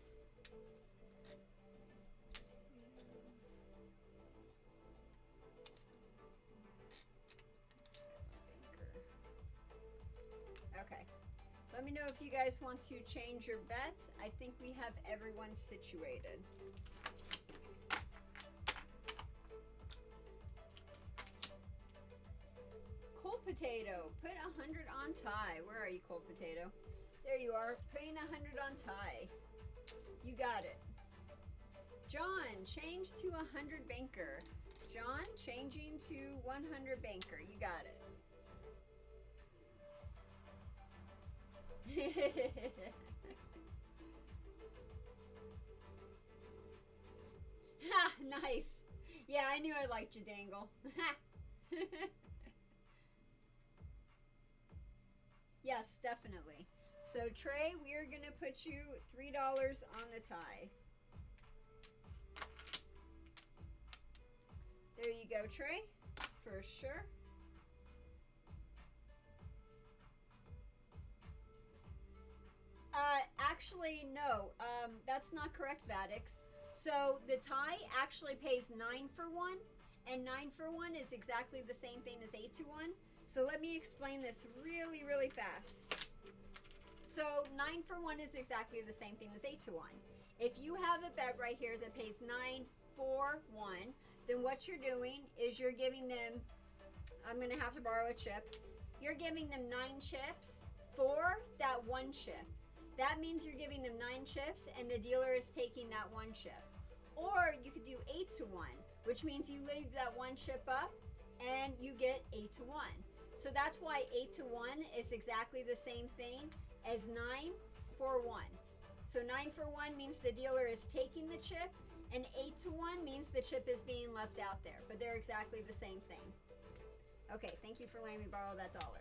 Okay. Let me know if you guys want to change your bet. I think we have everyone situated. Cold Potato, put 100 on tie. Where are you, Cold Potato? There you are, putting 100 on tie. You got it. John, change to 100 banker. John, changing to 100 banker. You got it. Ha, nice. Yeah, I knew I liked you, Dangle. Yes, definitely. So Trey, we are gonna put you $3 on the tie. There you go, Trey, for sure. Actually, no. That's not correct, Vadix. So the tie actually pays 9 for 1, and 9 for 1 is exactly the same thing as 8 to 1. So let me explain this really, really fast. So 9 for 1 is exactly the same thing as 8 to 1. If you have a bet right here that pays 9 for 1, then what you're doing is you're giving them, I'm going to have to borrow a chip, you're giving them 9 chips for that 1 chip. That means you're giving them 9 chips and the dealer is taking that 1 chip. Or you could do 8 to 1, which means you leave that 1 chip up and you get 8 to 1. So that's why 8 to 1 is exactly the same thing as 9 for 1. So 9 for 1 means the dealer is taking the chip, and 8 to 1 means the chip is being left out there. But they're exactly the same thing. Okay, thank you for letting me borrow that dollar.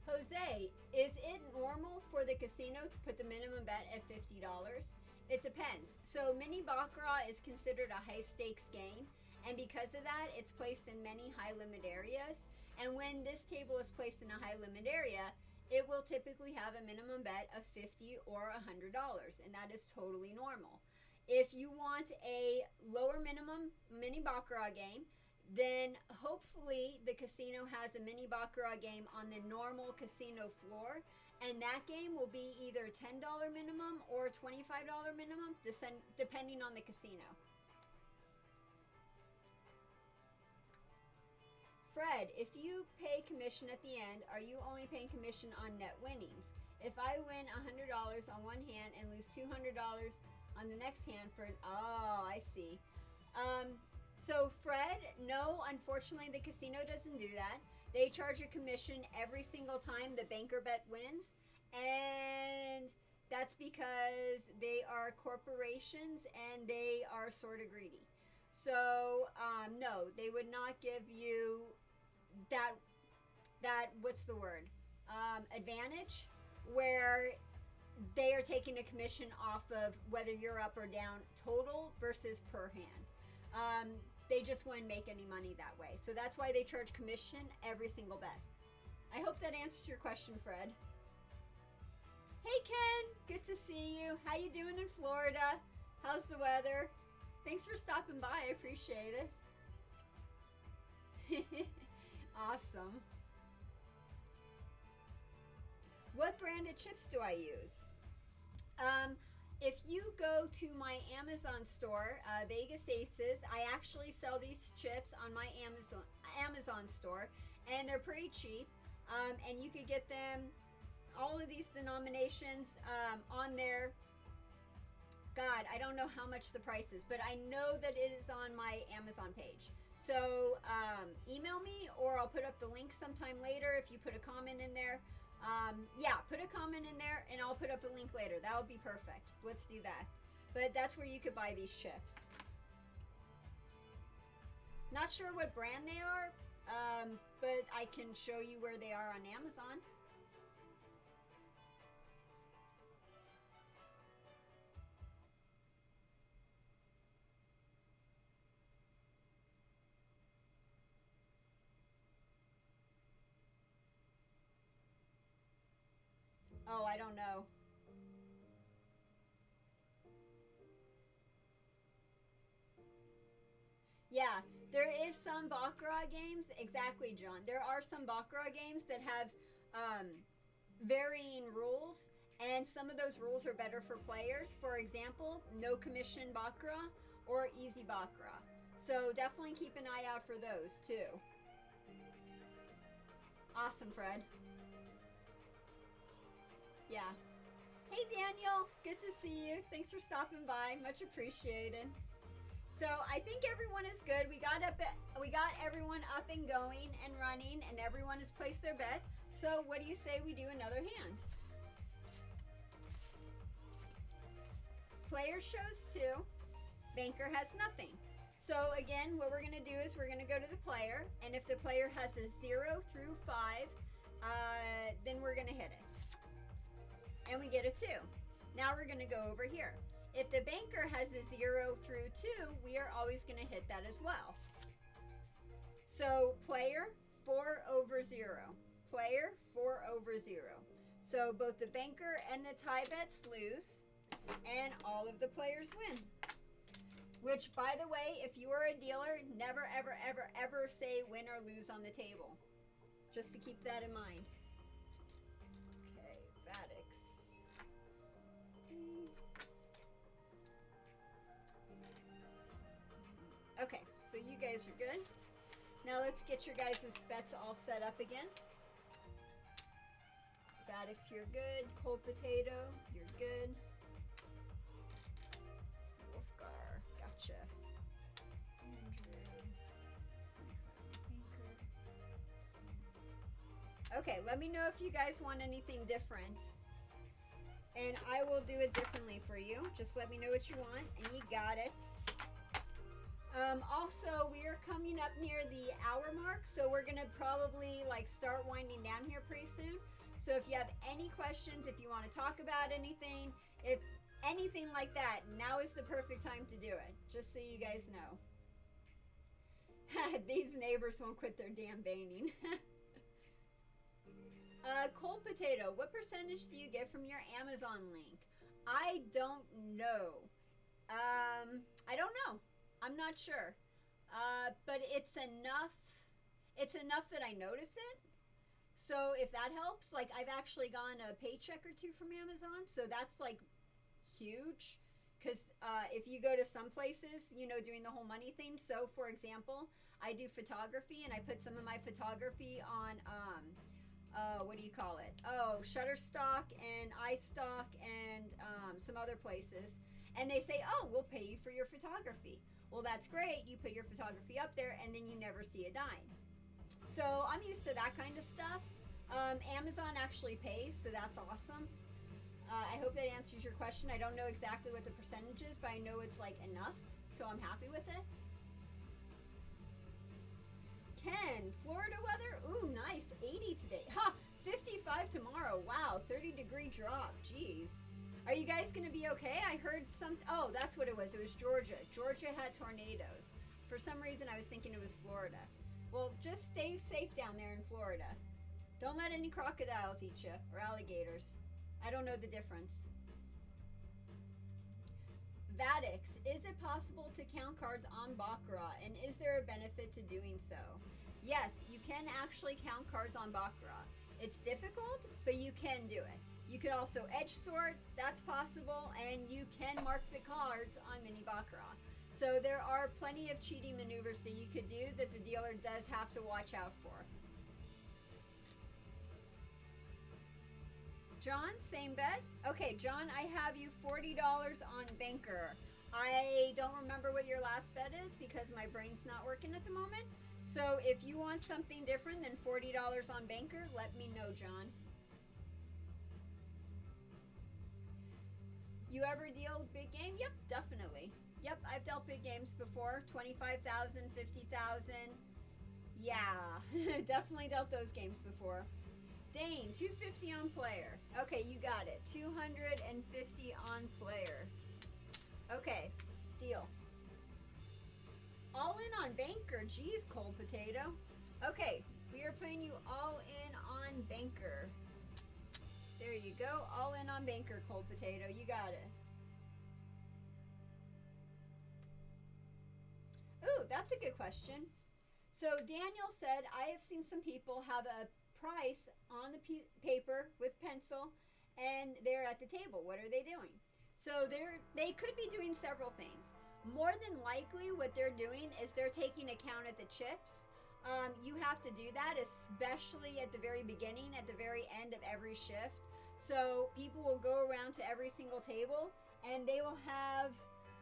Jose, is it normal for the casino to put the minimum bet at $50? It depends. So Mini-Baccarat is considered a high stakes game, and because of that, it's placed in many high limit areas. And when this table is placed in a high limit area, it will typically have a minimum bet of $50 or $100, and that is totally normal. If you want a lower minimum Mini-Baccarat game, then hopefully the casino has a Mini-Baccarat game on the normal casino floor, and that game will be either $10 minimum or $25 minimum, depending on the casino. Fred, if you pay commission at the end, are you only paying commission on net winnings? If I win $100 on one hand and lose $200 on the next hand for an, oh, I see. So Fred, no, unfortunately the casino doesn't do that. They charge a commission every single time the banker bet wins, and that's because they are corporations and they are sort of greedy. So no, they would not give you that what's the word, advantage where they are taking a commission off of whether you're up or down total versus per hand. They just wouldn't make any money that way. So that's why they charge commission every single bet. I hope that answers your question, Fred. Hey, Ken. Good to see you. How you doing in Florida? How's the weather? Thanks for stopping by. I appreciate it. Awesome. What branded chips do I use? If you go to my Amazon store, Vegas Aces, I actually sell these chips on my Amazon store, and they're pretty cheap. And you could get them, all of these denominations, on there. God, I don't know how much the price is, but I know that it is on my Amazon page. So email me, or I'll put up the link sometime later if you put a comment in there. Yeah, put a comment in there and I'll put up a link later. That would be perfect. Let's do that. But that's where you could buy these chips. Not sure what brand they are, but I can show you where they are on Amazon. Oh, I don't know. Yeah, there is some Baccarat games. Exactly, John. There are some Baccarat games that have varying rules, and some of those rules are better for players. For example, no commission Baccarat or easy Baccarat. So definitely keep an eye out for those too. Awesome, Fred. Yeah. Hey, Daniel. Good to see you. Thanks for stopping by. Much appreciated. So I think everyone is good. We got everyone up and going and running, and everyone has placed their bet. So what do you say we do another hand? Player shows 2. Banker has nothing. So again, what we're going to do is we're going to go to the player, and if the player has a 0 through 5, then we're going to hit it. And we get a 2. Now we're going to go over here. If the banker has a 0 through 2, we are always going to hit that as well. So player, 4 over 0. Player, 4 over 0. So both the banker and the tie bets lose, and all of the players win. Which, by the way, if you are a dealer, never, ever, ever, ever say win or lose on the table. Just to keep that in mind. Okay, Vadix. Okay, so you guys are good. Now let's get your guys' bets all set up again. Vadix, you're good. Cold Potato, you're good. Wolfgar, gotcha. Okay, let me know if you guys want anything different. And I will do it differently for you. Just let me know what you want, and you got it. Also, we are coming up near the hour mark, so we're going to probably start winding down here pretty soon. So if you have any questions, if you want to talk about anything, if anything like that, now is the perfect time to do it, just so you guys know. These neighbors won't quit their damn baiting. Cold Potato, what percentage do you get from your Amazon link? I don't know. I don't know. I'm not sure. But it's enough that I notice it. So if that helps, I've actually gotten a paycheck or 2 from Amazon, so that's huge. Because if you go to some places, doing the whole money thing. So for example, I do photography, and I put some of my photography on what do you call it? Oh, Shutterstock and iStock and some other places. And they say, oh, we'll pay you for your photography. Well, that's great. You put your photography up there, and then you never see a dime. So I'm used to that kind of stuff. Amazon actually pays, so that's awesome. I hope that answers your question. I don't know exactly what the percentage is, but I know it's enough, so I'm happy with it. Ken, Florida weather? Ooh, nice. 80 today. Ha! 55 tomorrow. Wow, 30-degree drop. Jeez. Are you guys going to be okay? I heard some... Oh, that's what it was. It was Georgia. Georgia had tornadoes. For some reason, I was thinking it was Florida. Well, just stay safe down there in Florida. Don't let any crocodiles eat you, or alligators. I don't know the difference. Vadix, is it possible to count cards on Baccarat, and is there a benefit to doing so? Yes, you can actually count cards on Baccarat. It's difficult, but you can do it. You could also edge sort, that's possible, and you can mark the cards on Mini-Baccarat. So there are plenty of cheating maneuvers that you could do that the dealer does have to watch out for. John, same bet? Okay, John, I have you $40 on Banker. I don't remember what your last bet is because my brain's not working at the moment. So if you want something different than $40 on Banker, let me know, John. You ever deal big game? Yep, definitely. Yep, I've dealt big games before. 25,000, 50,000. Yeah, definitely dealt those games before. Dane, 250 on player. Okay, you got it. 250 on player. Okay, deal. All in on Banker. Geez, Cold Potato. Okay, we are playing you all in on Banker. There you go. All in on Banker, Cold Potato. You got it. Ooh, that's a good question. So Daniel said, I have seen some people have a price on the paper with pencil, and they're at the table. What are they doing? So they could be doing several things. More than likely, what they're doing is they're taking account of the chips. You have to do that, especially at the very beginning, at the very end of every shift. So people will go around to every single table, and they will have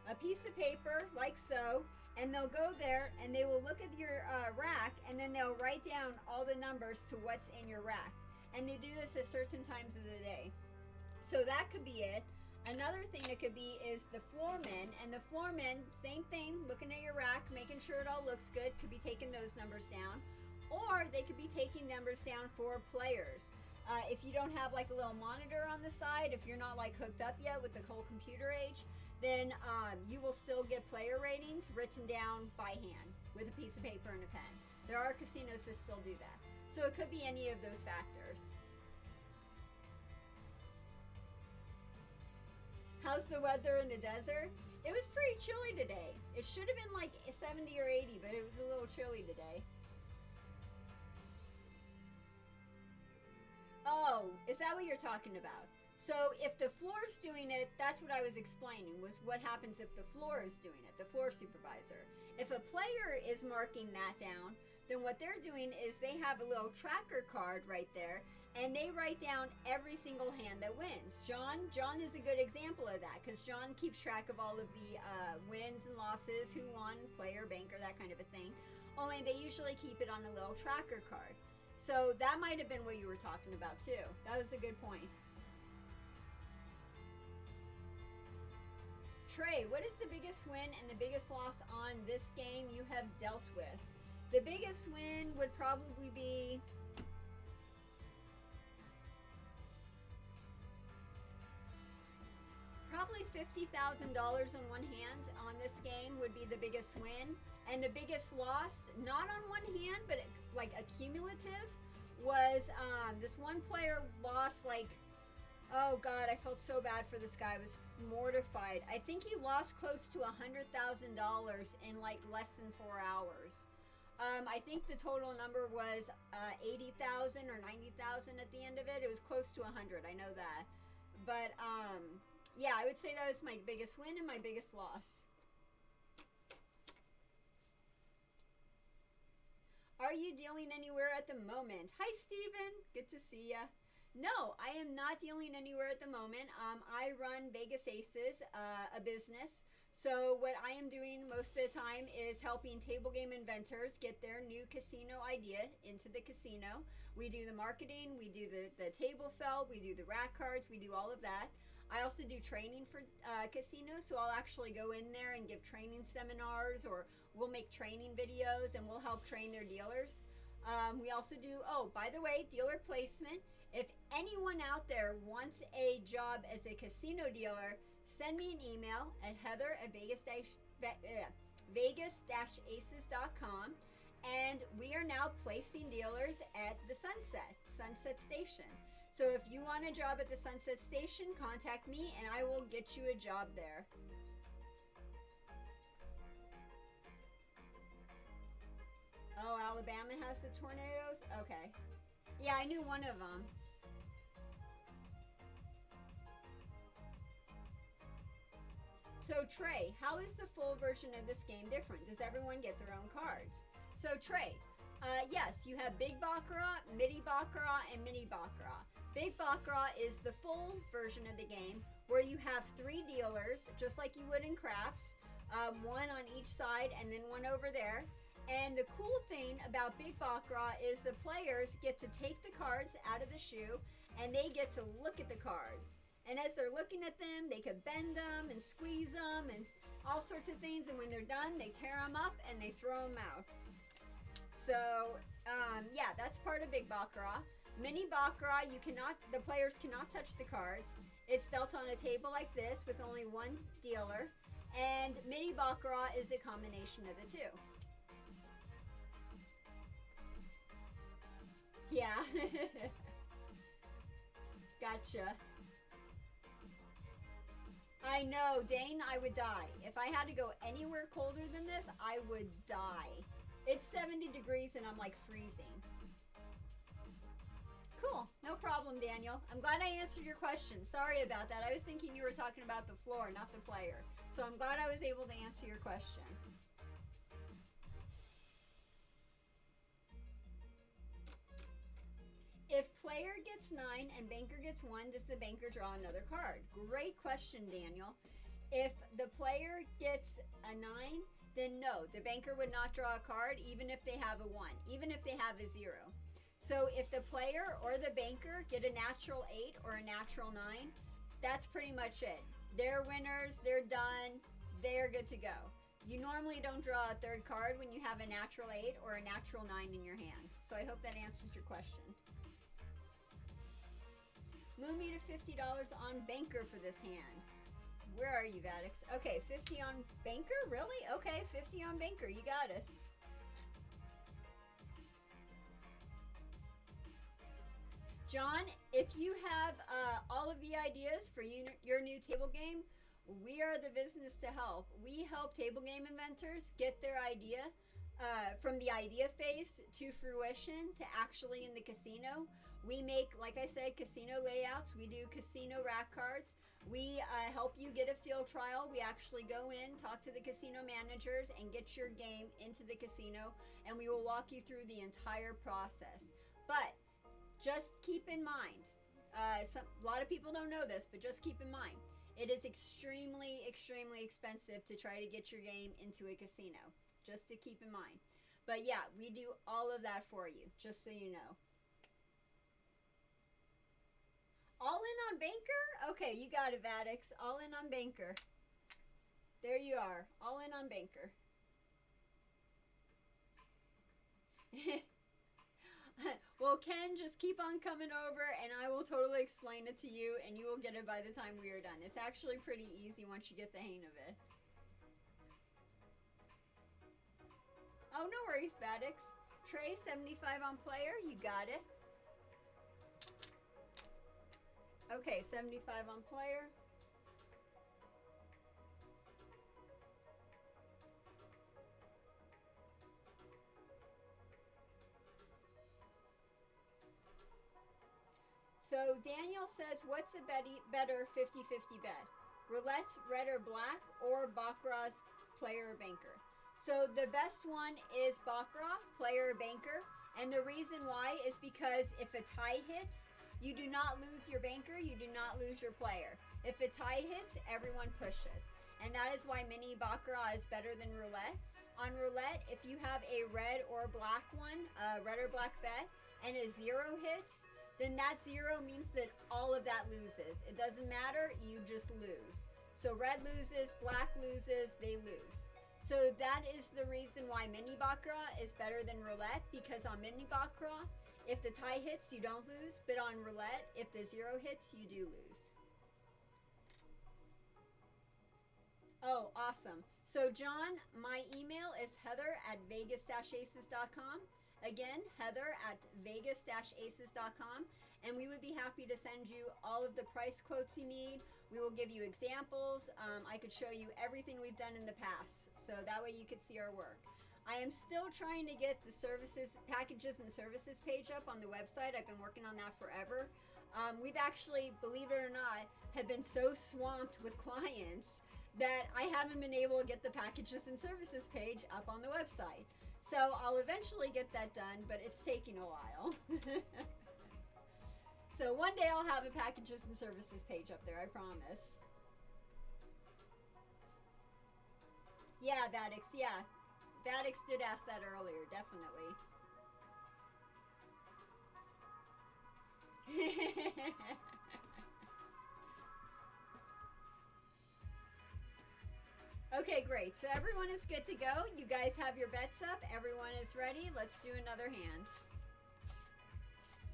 a piece of paper like so, and they'll go there and they will look at your rack, and then they'll write down all the numbers to what's in your rack. And they do this at certain times of the day. So that could be it. Another thing it could be is the floorman, and the floorman, same thing, looking at your rack, making sure it all looks good, could be taking those numbers down. or they could be taking numbers down for players. If you don't have like a little monitor on the side, if you're not like hooked up yet with the whole computer age, then you will still get player ratings written down by hand with a piece of paper and a pen. There are casinos that still do that. So it could be any of those factors. How's the weather in the desert? It was pretty chilly today. It should have been like 70 or 80, but it was a little chilly today. Oh, is that what you're talking about? So if the floor's doing it, that's what I was explaining, was what happens if the floor is doing it, the floor supervisor. If a player is marking that down, then what they're doing is they have a little tracker card right there, and they write down every single hand that wins. John is a good example of that, because John keeps track of all of the wins and losses, who won, player, banker, that kind of a thing. Only they usually keep it on a little tracker card. So that might have been what you were talking about too. That was a good point. Trey, what is the biggest win and the biggest loss on this game you have dealt with? The biggest win would probably be probably $50,000 on one hand on this game would be the biggest win. And the biggest loss, not on one hand, but like accumulative, was this one player lost like, oh God, I felt so bad for this guy. I was mortified. I think he lost close to $100,000 in like less than 4 hours. I think the total number was 80,000 or 90,000 at the end of it. It was close to 100. I know that. But yeah, I would say that was my biggest win and my biggest loss. Are you dealing anywhere at the moment? Hi, Steven. Good to see ya. No, I am not dealing anywhere at the moment. I run Vegas Aces, a business. So what I am doing most of the time is helping table game inventors get their new casino idea into the casino. We do the marketing, we do the table felt, we do the rack cards, we do all of that. I also do training for casinos, so I'll actually go in there and give training seminars, or we'll make training videos and we'll help train their dealers. We also do, oh, by the way, dealer placement. If anyone out there wants a job as a casino dealer, send me an email at heather@vegas-aces.com, and we are now placing dealers at the Sunset Station. So if you want a job at the Sunset Station, contact me and I will get you a job there. Oh, Alabama has the tornadoes? Okay. Yeah, I knew one of them. So Trey, how is the full version of this game different? Does everyone get their own cards? So Trey, yes, you have Big Baccarat, Mini-Baccarat, and Mini-Baccarat. Big Baccarat is the full version of the game where you have 3 dealers, just like you would in craps, one on each side and then one over there. And the cool thing about Big Baccarat is the players get to take the cards out of the shoe and they get to look at the cards. And as they're looking at them, they could bend them and squeeze them and all sorts of things. And when they're done, they tear them up and they throw them out. So, yeah, that's part of Big Baccarat. Mini-Baccarat, the players cannot touch the cards. It's dealt on a table like this with only one dealer. And Mini-Baccarat is the combination of the two. Yeah. Gotcha. I know, Dane, I would die. If I had to go anywhere colder than this, I would die. It's 70 degrees and I'm like freezing. Cool. No problem, Daniel. I'm glad I answered your question. Sorry about that. I was thinking you were talking about the floor, not the player. So I'm glad I was able to answer your question. If player gets 9 and banker gets 1, does the banker draw another card? Great question, Daniel. If the player gets a 9, then no, the banker would not draw a card even if they have a 1, even if they have a 0. So if the player or the banker get a natural 8 or a natural 9, that's pretty much it. They're winners, they're done, they're good to go. You normally don't draw a third card when you have a natural 8 or a natural 9 in your hand. So I hope that answers your question. Move me to $50 on Banker for this hand. Where are you, Vadix? Okay, 50 on Banker? Really? Okay, 50 on Banker. You got it. John, if you have all of the ideas for your new table game, we are the business to help. We help table game inventors get their idea from the idea phase to fruition to actually in the casino. We make, like I said, casino layouts. We do casino rack cards. We help you get a field trial. We actually go in, talk to the casino managers, and get your game into the casino, and we will walk you through the entire process. But just keep in mind, a lot of people don't know this, but just keep in mind, it is extremely, extremely expensive to try to get your game into a casino. Just to keep in mind. But yeah, we do all of that for you, just so you know. All in on Banker? Okay, you got it, Vadix. All in on Banker. There you are. All in on Banker. Well, Ken, just keep on coming over and I will totally explain it to you and you will get it by the time we are done. It's actually pretty easy once you get the hang of it. Oh, no worries, Vadix. Trey, 75 on player. You got it. Okay, 75 on player. So Daniel says, what's a better 50-50 bet? Roulette, red or black, or Baccarat, player or banker? So the best one is Baccarat, player or banker. And the reason why is because if a tie hits, you do not lose your banker, you do not lose your player. If a tie hits, everyone pushes. And that is why Mini-Baccarat is better than roulette. On roulette, if you have a red or black one, red or black bet, and a 0 hits, then that 0 means that all of that loses. It doesn't matter, you just lose. So red loses, black loses, they lose. So that is the reason why Mini-Baccarat is better than roulette, because on Mini-Baccarat, if the tie hits, you don't lose, but on roulette, if the 0 hits, you do lose. Oh, awesome. So John, my email is heather@vegas-aces.com. Again, heather@vegas-aces.com, and we would be happy to send you all of the price quotes you need. We will give you examples. I could show you everything we've done in the past, so that way you could see our work. I am still trying to get the services, packages and services page up on the website. I've been working on that forever. We've actually, believe it or not, have been so swamped with clients that I haven't been able to get the packages and services page up on the website. So I'll eventually get that done, but it's taking a while. So one day I'll have a packages and services page up there, I promise. Yeah, Vadix, yeah. Vadix did ask that earlier, definitely. Okay, great. So everyone is good to go. You guys have your bets up. Everyone is ready. Let's do another hand.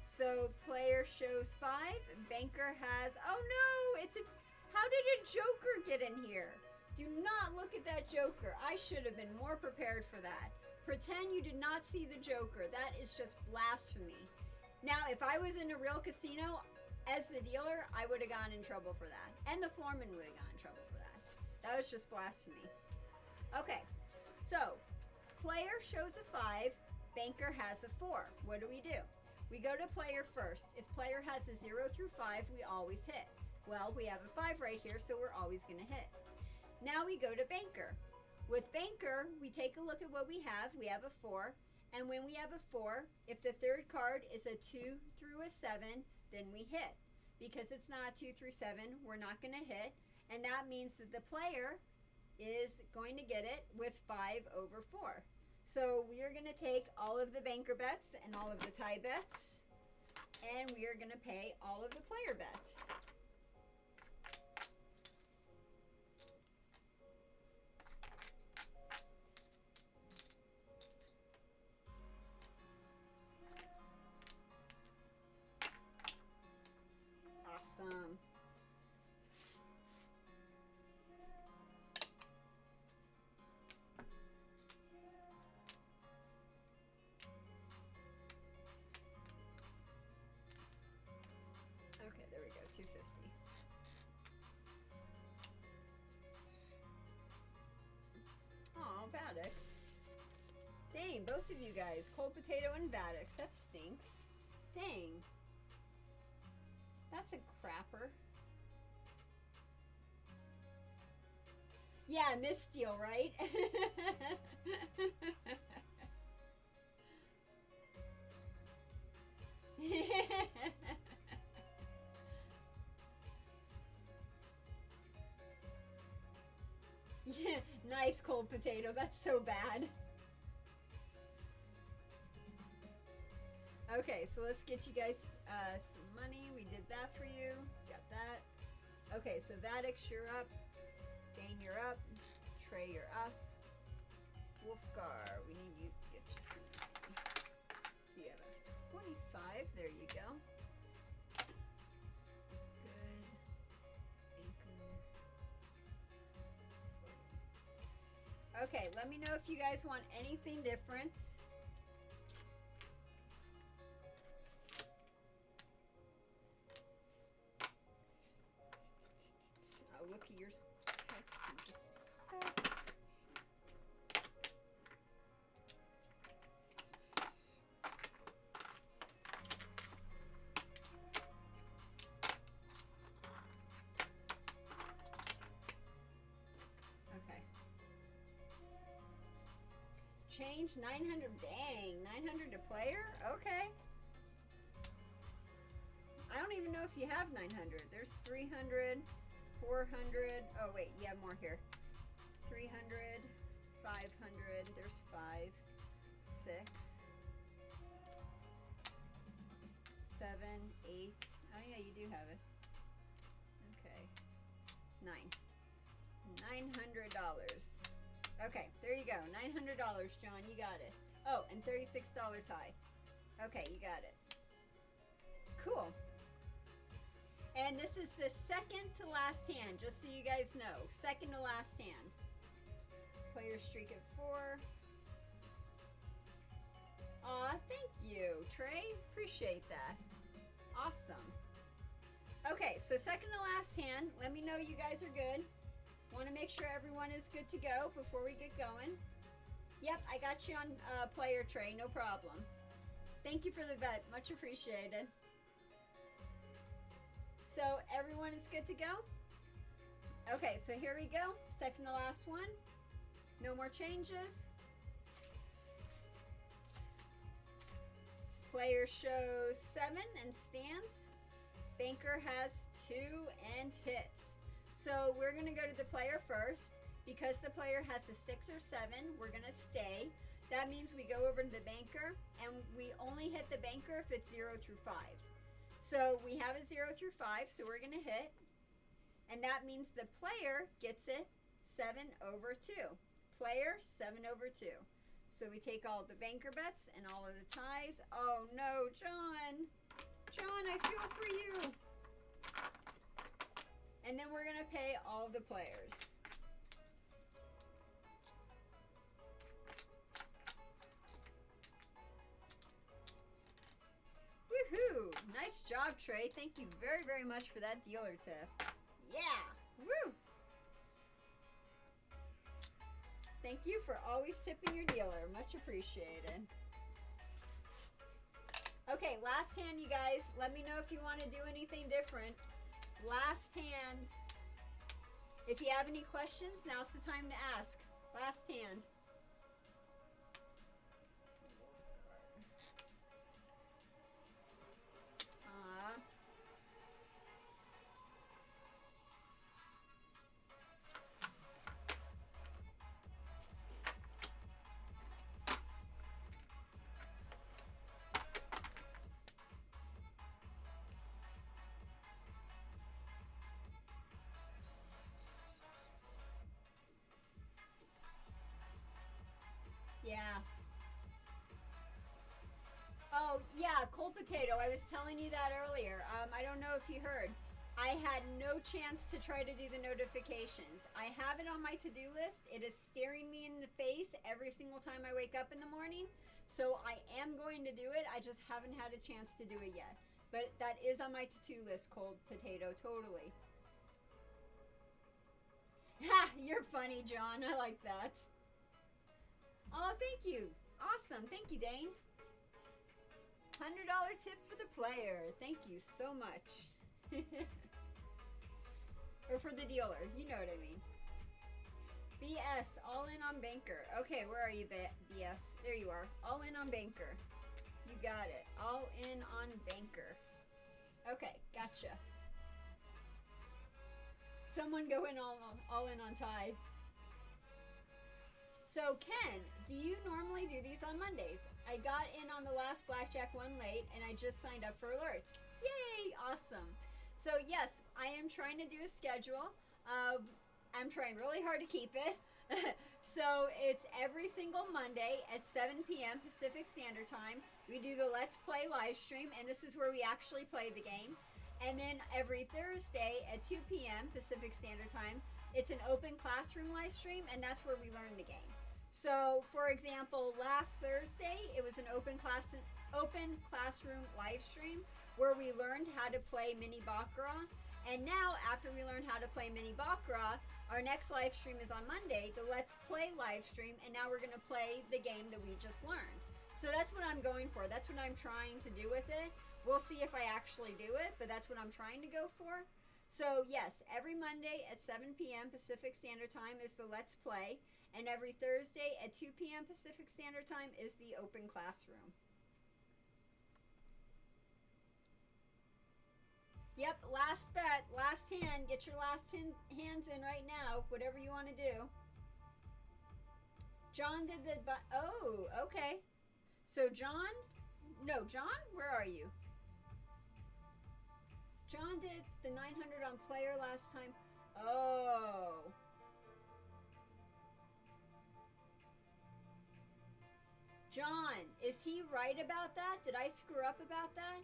So player shows 5. Banker has, oh no, how did a joker get in here? Do not look at that joker. I should have been more prepared for that. Pretend you did not see the joker. That is just blasphemy. Now, if I was in a real casino as the dealer, I would have gotten in trouble for that. And the foreman would have gotten in trouble for that. That was just blasphemy. Okay, so player shows a 5, banker has a 4. What do? We go to player first. If player has a 0 through 5, we always hit. Well, we have a 5 right here, so we're always going to hit. Now we go to banker. With banker, we take a look at what we have. We have a 4, and when we have a 4, if the third card is a 2 through a 7, then we hit. Because it's not 2 through 7, we're not going to hit. And that means that the player is going to get it with 5 over 4. So we are going to take all of the banker bets and all of the tie bets, and we are going to pay all of the player bets. guys. Cold potato and Vadix. That stinks. Dang. That's a crapper. Yeah, missteal, right? Yeah, nice cold potato. That's so bad. Okay, so let's get you guys some money. We did that for you. Got that. Okay, so Vadix, you're up. Dane, you're up. Trey, you're up. Wolfgar, we need you to get you some money. So you have a 25. There you go. Good. Anchor. Okay, let me know if you guys want anything different. I'll look at your text in just a sec. Okay. Change 900. Dang, 900 to player? Okay. I don't even know if you have 900. There's 300, 400. Oh, wait, you have more here. 300, 500. There's 5, 6, 7, 8. Oh, yeah, you do have it. Okay. 9. $900. Okay, there you go. $900, John. You got it. Oh, and $36 tie. Okay, you got it. Cool. And this is the second to last hand, just so you guys know. Second to last hand. Player streak at 4. Aw, thank you, Trey. Appreciate that. Awesome. Okay, so second to last hand. Let me know you guys are good. Want to make sure everyone is good to go before we get going. Yep, I got you on player, Trey. No problem. Thank you for the bet. Much appreciated. So everyone is good to go? Okay, so here we go. Second to last one. No more changes. Player shows 7 and stands. Banker has 2 and hits. So we're going to go to the player first. Because the player has a 6 or 7, we're going to stay. That means we go over to the banker, and we only hit the banker if it's 0 through 5. So we have a 0 through 5, so we're going to hit. And that means the player gets it 7 over 2. Player, 7 over 2. So we take all the banker bets and all of the ties. Oh no, John. John, I feel for you. And then we're going to pay all the players. Woohoo! Nice job, Trey. Thank you very, very much for that dealer tip. Yeah! Woo! Thank you for always tipping your dealer. Much appreciated. Okay, last hand, you guys. Let me know if you want to do anything different. Last hand. If you have any questions, now's the time to ask. Last hand. Yeah. Oh, yeah, cold potato. I was telling you that earlier. I don't know if you heard. I had no chance to try to do the notifications. I have it on my to-do list. It is staring me in the face every single time I wake up in the morning. So I am going to do it. I just haven't had a chance to do it yet. But that is on my to-do list, cold potato, totally. Ha! You're funny, John. I like that. Oh, thank you. Awesome. Thank you, Dane. $100 tip for the player. Thank you so much. Or for the dealer. You know what I mean. BS, all in on banker. Okay, where are you, BS? There you are. All in on banker. You got it. All in on banker. Okay, gotcha. Someone going all in on Tide. So, Ken, do you normally do these on Mondays? I got in on the last Blackjack one late, and I just signed up for alerts. Yay! Awesome. So, yes, I am trying to do a schedule. I'm trying really hard to keep it. So, it's every single Monday at 7 p.m. Pacific Standard Time. We do the Let's Play live stream, and this is where we actually play the game. And then every Thursday at 2 p.m. Pacific Standard Time, it's an open classroom live stream, and that's where we learn the game. So, for example, last Thursday, it was an open classroom live stream where we learned how to play Mini-Baccarat. And now, after we learn how to play Mini-Baccarat, our next live stream is on Monday, the Let's Play live stream, and now we're going to play the game that we just learned. So that's what I'm going for. That's what I'm trying to do with it. We'll see if I actually do it, but that's what I'm trying to go for. So, yes, every Monday at 7 p.m. Pacific Standard Time is the Let's Play. And every Thursday at 2 p.m. Pacific Standard Time is the open classroom. Yep, last bet, last hand. Get your last hands in right now, whatever you want to do. John did the... Oh, okay. So John... No, John, where are you? John did the 900 on player last time. Oh... John, is he right about that? Did I screw up about that?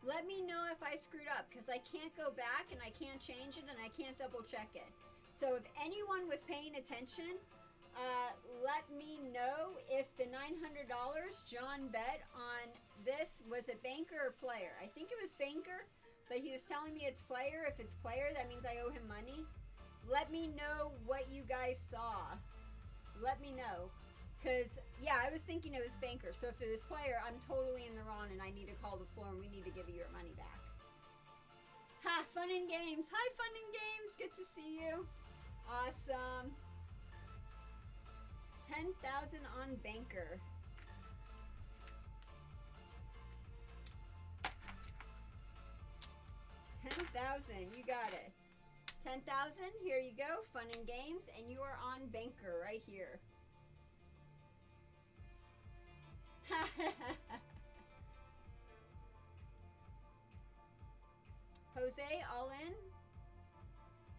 Let me know if I screwed up, because I can't go back and I can't change it and I can't double check it. So if anyone was paying attention, let me know if the $900 John bet on this was a banker or player. I think it was banker, but he was telling me it's player. If it's player, that means I owe him money. Let me know what you guys saw. Let me know. Because, yeah, I was thinking it was banker. So if it was player, I'm totally in the wrong and I need to call the floor and we need to give you your money back. Ha! Fun and games. Hi, Fun and Games. Good to see you. Awesome. 10,000 on banker. $10,000. You got it. 10,000. Here you go. Fun and games. And you are on banker right here. Jose, all in?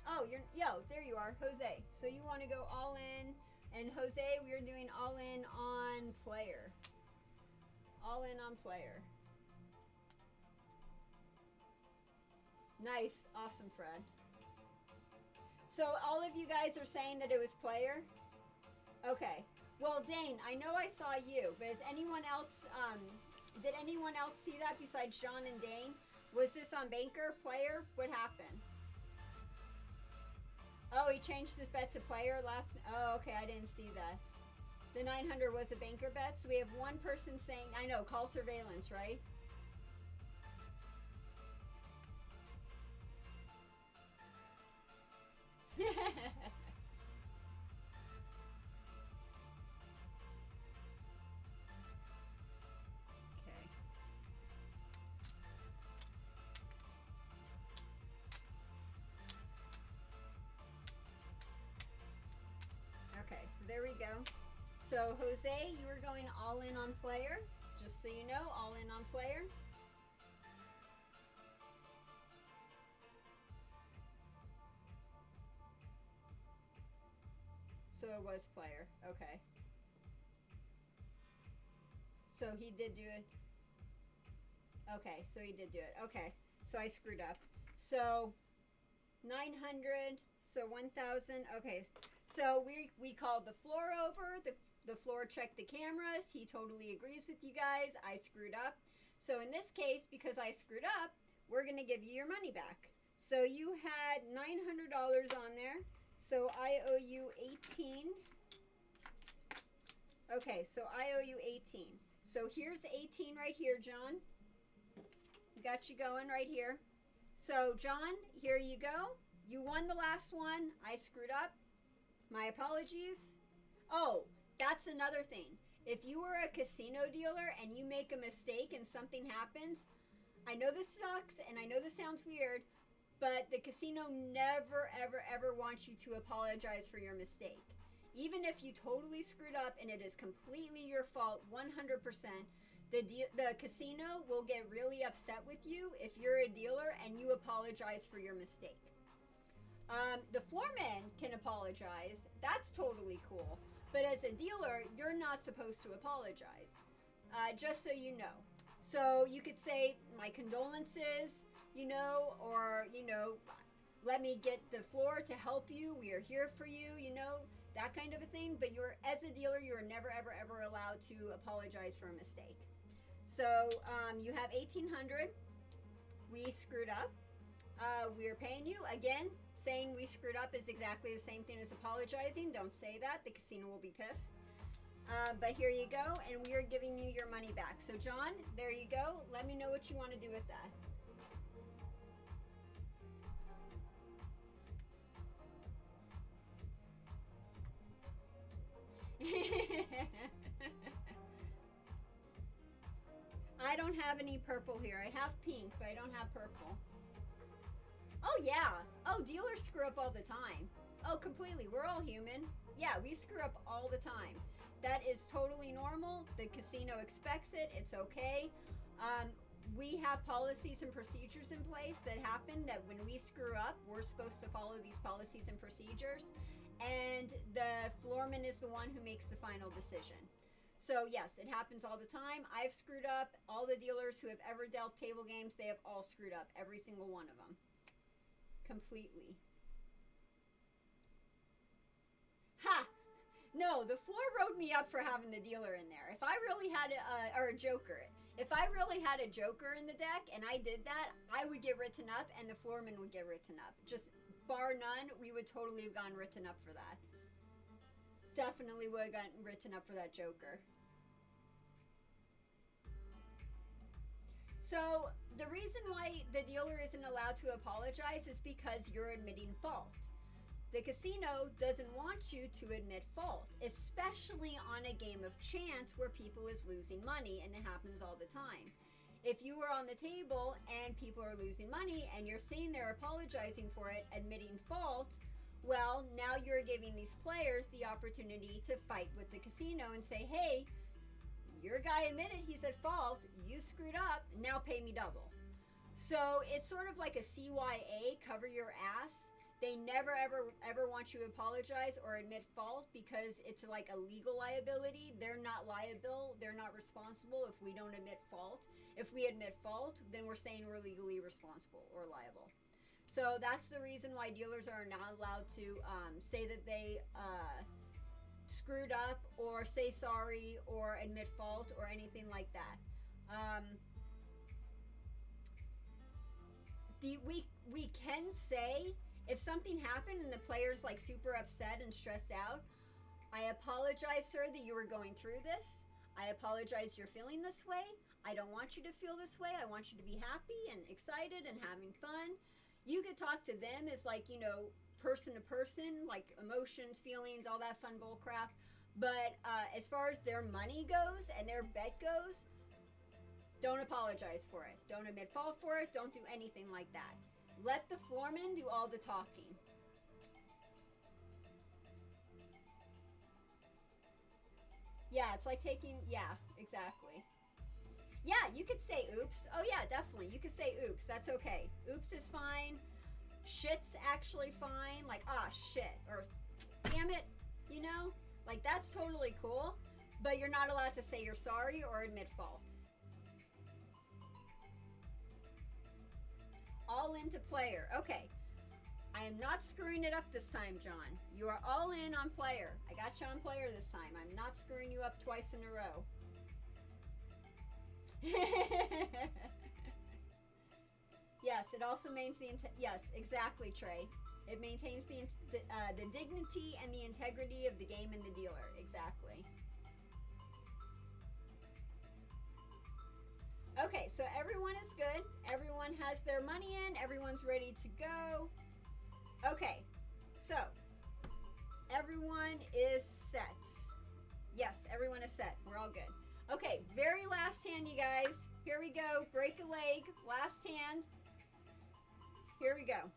Oh, there you are, Jose. So you want to go all in, and Jose, we're doing all in on player. All in on player. Nice, awesome, Fred. So all of you guys are saying that it was player? Okay. Well, Dane, I know I saw you, but has anyone else, did anyone else see that besides John and Dane? Was this on banker, player? What happened? Oh, he changed his bet to player oh, okay, I didn't see that. The 900 was a banker bet, so we have one person saying, I know, call surveillance, right? Okay, so there we go. So, Jose, you were going all in on player. Just so you know, all in on player. So it was player. Okay. So he did do it. Okay, so he did do it. Okay, so I screwed up. So 900, so 1,000. Okay, so we called the floor over. The floor checked the cameras. He totally agrees with you guys. I screwed up. So in this case, because I screwed up, we're going to give you your money back. So you had $900 on there. So I owe you 18. Okay, so I owe you 18. So here's 18 right here, John. Got you going right here. So, John, here you go. You won the last one. I screwed up. My apologies. Oh, that's another thing. If you were a casino dealer and you make a mistake and something happens, I know this sucks and I know this sounds weird, but the casino never, ever, ever wants you to apologize for your mistake. Even if you totally screwed up and it is completely your fault, 100%, the casino will get really upset with you if you're a dealer and you apologize for your mistake. The floorman can apologize. That's totally cool. But as a dealer, you're not supposed to apologize. Just so you know. So you could say, my condolences, or, let me get the floor to help you. We are here for you, that kind of a thing. But as a dealer, you are never, ever, ever allowed to apologize for a mistake. So you have 1,800. We screwed up. We're paying you. Again, saying we screwed up is exactly the same thing as apologizing. Don't say that. The casino will be pissed. But here you go, and we are giving you your money back. So, John, there you go. Let me know what you want to do with that. I don't have any purple here. I have pink, but I don't have purple. Oh, yeah. Oh, dealers screw up all the time. Oh, completely. We're all human. Yeah, we screw up all the time. That is totally normal. The casino expects it. It's okay. We have policies and procedures in place that happen that when we screw up, we're supposed to follow these policies and procedures. And the floorman is the one who makes the final decision. So yes, it happens all the time. I've screwed up. All the dealers who have ever dealt table games, they have all screwed up. Every single one of them. Completely. Ha! No, the floor wrote me up for having the dealer in there. If I really had or a joker. If I really had a joker in the deck and I did that, I would get written up and the floorman would get written up. Just bar none, we would totally have gotten written up for that. Definitely would have gotten written up for that joker. So the reason why the dealer isn't allowed to apologize is because you're admitting fault. The casino doesn't want you to admit fault, especially on a game of chance where people is losing money, and it happens all the time. If you were on the table and people are losing money and you're sitting there apologizing for it, admitting fault, well, now you're giving these players the opportunity to fight with the casino and say, hey, your guy admitted he's at fault, you screwed up, now pay me double. So it's sort of like a CYA, cover your ass. They never, ever want you to apologize or admit fault because it's like a legal liability. They're not liable. They're not responsible if we don't admit fault. If we admit fault, then we're saying we're legally responsible or liable. So that's the reason why dealers are not allowed to say that they screwed up or say sorry or admit fault or anything like that. We can say, if something happened and the player's like super upset and stressed out, I apologize, sir, that you were going through this. I apologize you're feeling this way. I don't want you to feel this way. I want you to be happy and excited and having fun. You could talk to them as like, person to person, like emotions, feelings, all that fun bull crap. But as far as their money goes and their bet goes, don't apologize for it. Don't admit fault for it. Don't do anything like that. Let the floorman do all the talking. Yeah, it's like taking, yeah, exactly. Yeah, you could say oops. Oh yeah, definitely. You could say oops. That's okay. Oops is fine. Shit's actually fine. Like, shit. Or, damn it. Like, that's totally cool. But you're not allowed to say you're sorry or admit fault. All into player. Okay. I am not screwing it up this time, John. You are all in on player. I got you on player this time. I'm not screwing you up twice in a row. Yes, it also maintains yes, exactly, Trey. It maintains the dignity and the integrity of the game and the dealer. Exactly. Okay, so everyone is good. Everyone has their money in. Everyone's ready to go. Okay, so everyone is set. Yes, everyone is set. We're all good. Okay, very last hand, you guys. Here we go. Break a leg. Last hand. Here we go.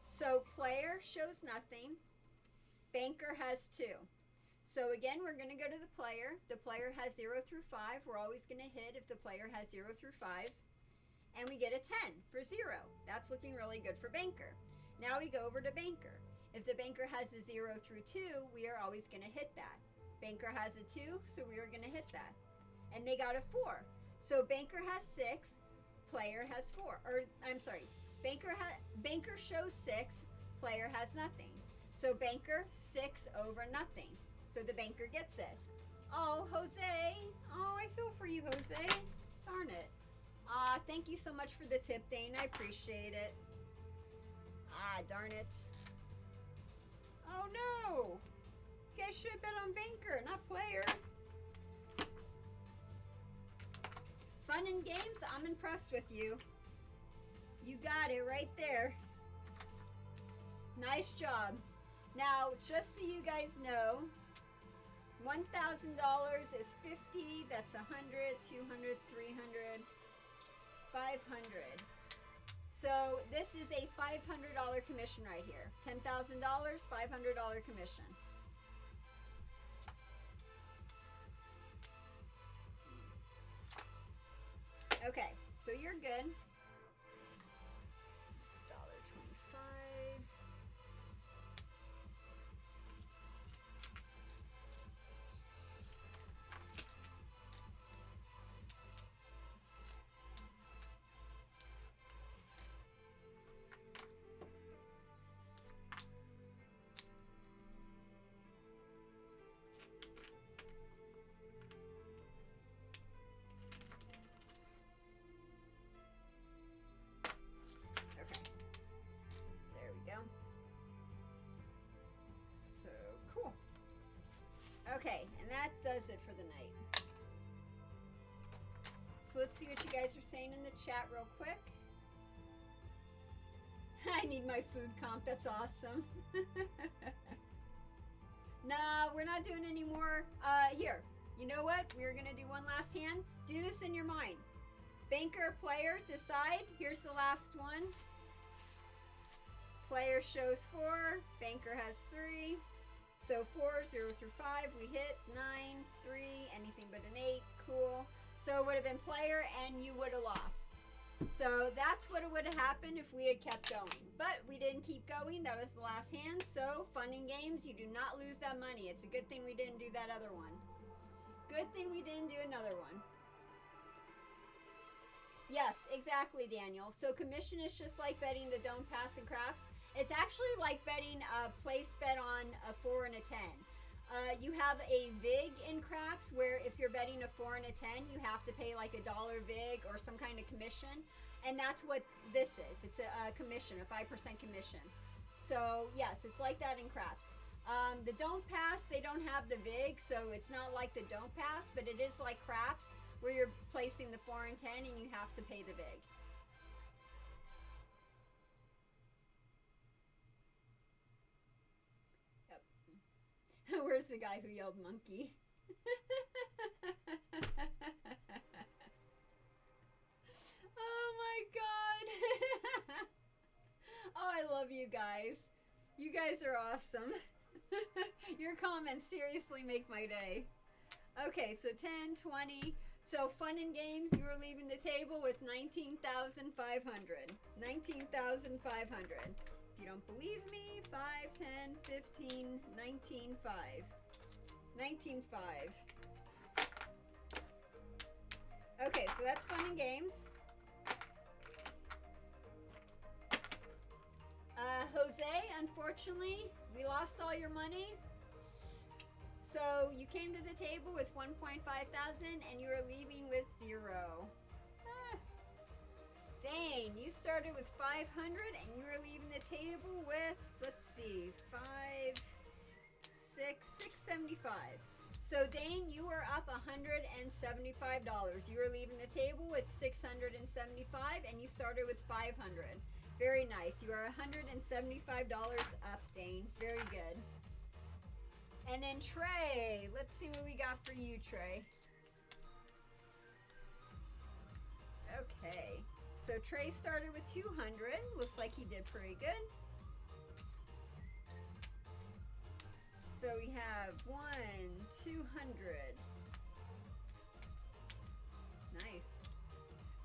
So player shows nothing. Banker has 2. So again, we're going to go to the player. The player has 0 through 5. We're always going to hit if the player has 0 through 5. And we get a 10 for 0. That's looking really good for banker. Now we go over to banker. If the banker has a 0 through 2, we are always going to hit that. Banker has a 2, so we are going to hit that. And they got a 4. So banker has 6, player has 4. Or, I'm sorry, banker shows 6, player has nothing. So banker 6 over nothing. So the banker gets it. Oh, Jose. Oh, I feel for you, Jose. Darn it. Thank you so much for the tip, Dane. I appreciate it. Darn it. Oh, no. You guys should have bet on banker, not player. Fun and games, I'm impressed with you. You got it right there. Nice job. Now, just so you guys know, $1,000 is 50, that's 100, 200, 300, 500. So this is a $500 commission right here. $10,000, $500 commission. Okay, so you're good. $1.25. Okay, and that does it for the night. So let's see what you guys are saying in the chat real quick. I need my food comp, that's awesome. Nah, we're not doing any more. Here, you know what? We're gonna do one last hand. Do this in your mind. Banker, player, decide. Here's the last one. Player shows 4, banker has 3. So 4, 0 through 5, we hit 9, 3, anything but an 8, cool. So it would have been player and you would have lost. So that's what would have happened if we had kept going. But we didn't keep going, that was the last hand. So fun and games, you do not lose that money. It's a good thing we didn't do that other one. Good thing we didn't do another one. Yes, exactly, Daniel. So commission is just like betting the don't pass and craps. It's actually like betting a place bet on a 4 and a 10. You have a vig in craps where if you're betting a 4 and a 10, you have to pay like $1 vig or some kind of commission. And that's what this is. It's a commission, a 5% commission. So yes, it's like that in craps. The don't pass, they don't have the vig, so it's not like the don't pass, but it is like craps where you're placing the 4 and 10 and you have to pay the vig. Where's the guy who yelled monkey? Oh my god. Oh, I love you guys. You guys are awesome. Your comments seriously make my day. Okay, so 10, 20. So fun and games, you were leaving the table with 19,500. 19,500. You don't believe me? 5, 10, 15, 19, 5. 19, 5. Okay, so that's fun and games. Jose, unfortunately, we lost all your money. So you came to the table with 1.5 thousand and you are leaving with 0. Dang, you started with 500 and you were leaving the table with, let's see, 675. So Dane, you were up $100 $175. You are leaving the table with $675 and you started with $500. Very nice. You are $175 up, Dane. Very good. And then Trey, let's see what we got for you, Trey. Okay, so Trey started with 200. Looks like he did pretty good. So we have 200. Nice.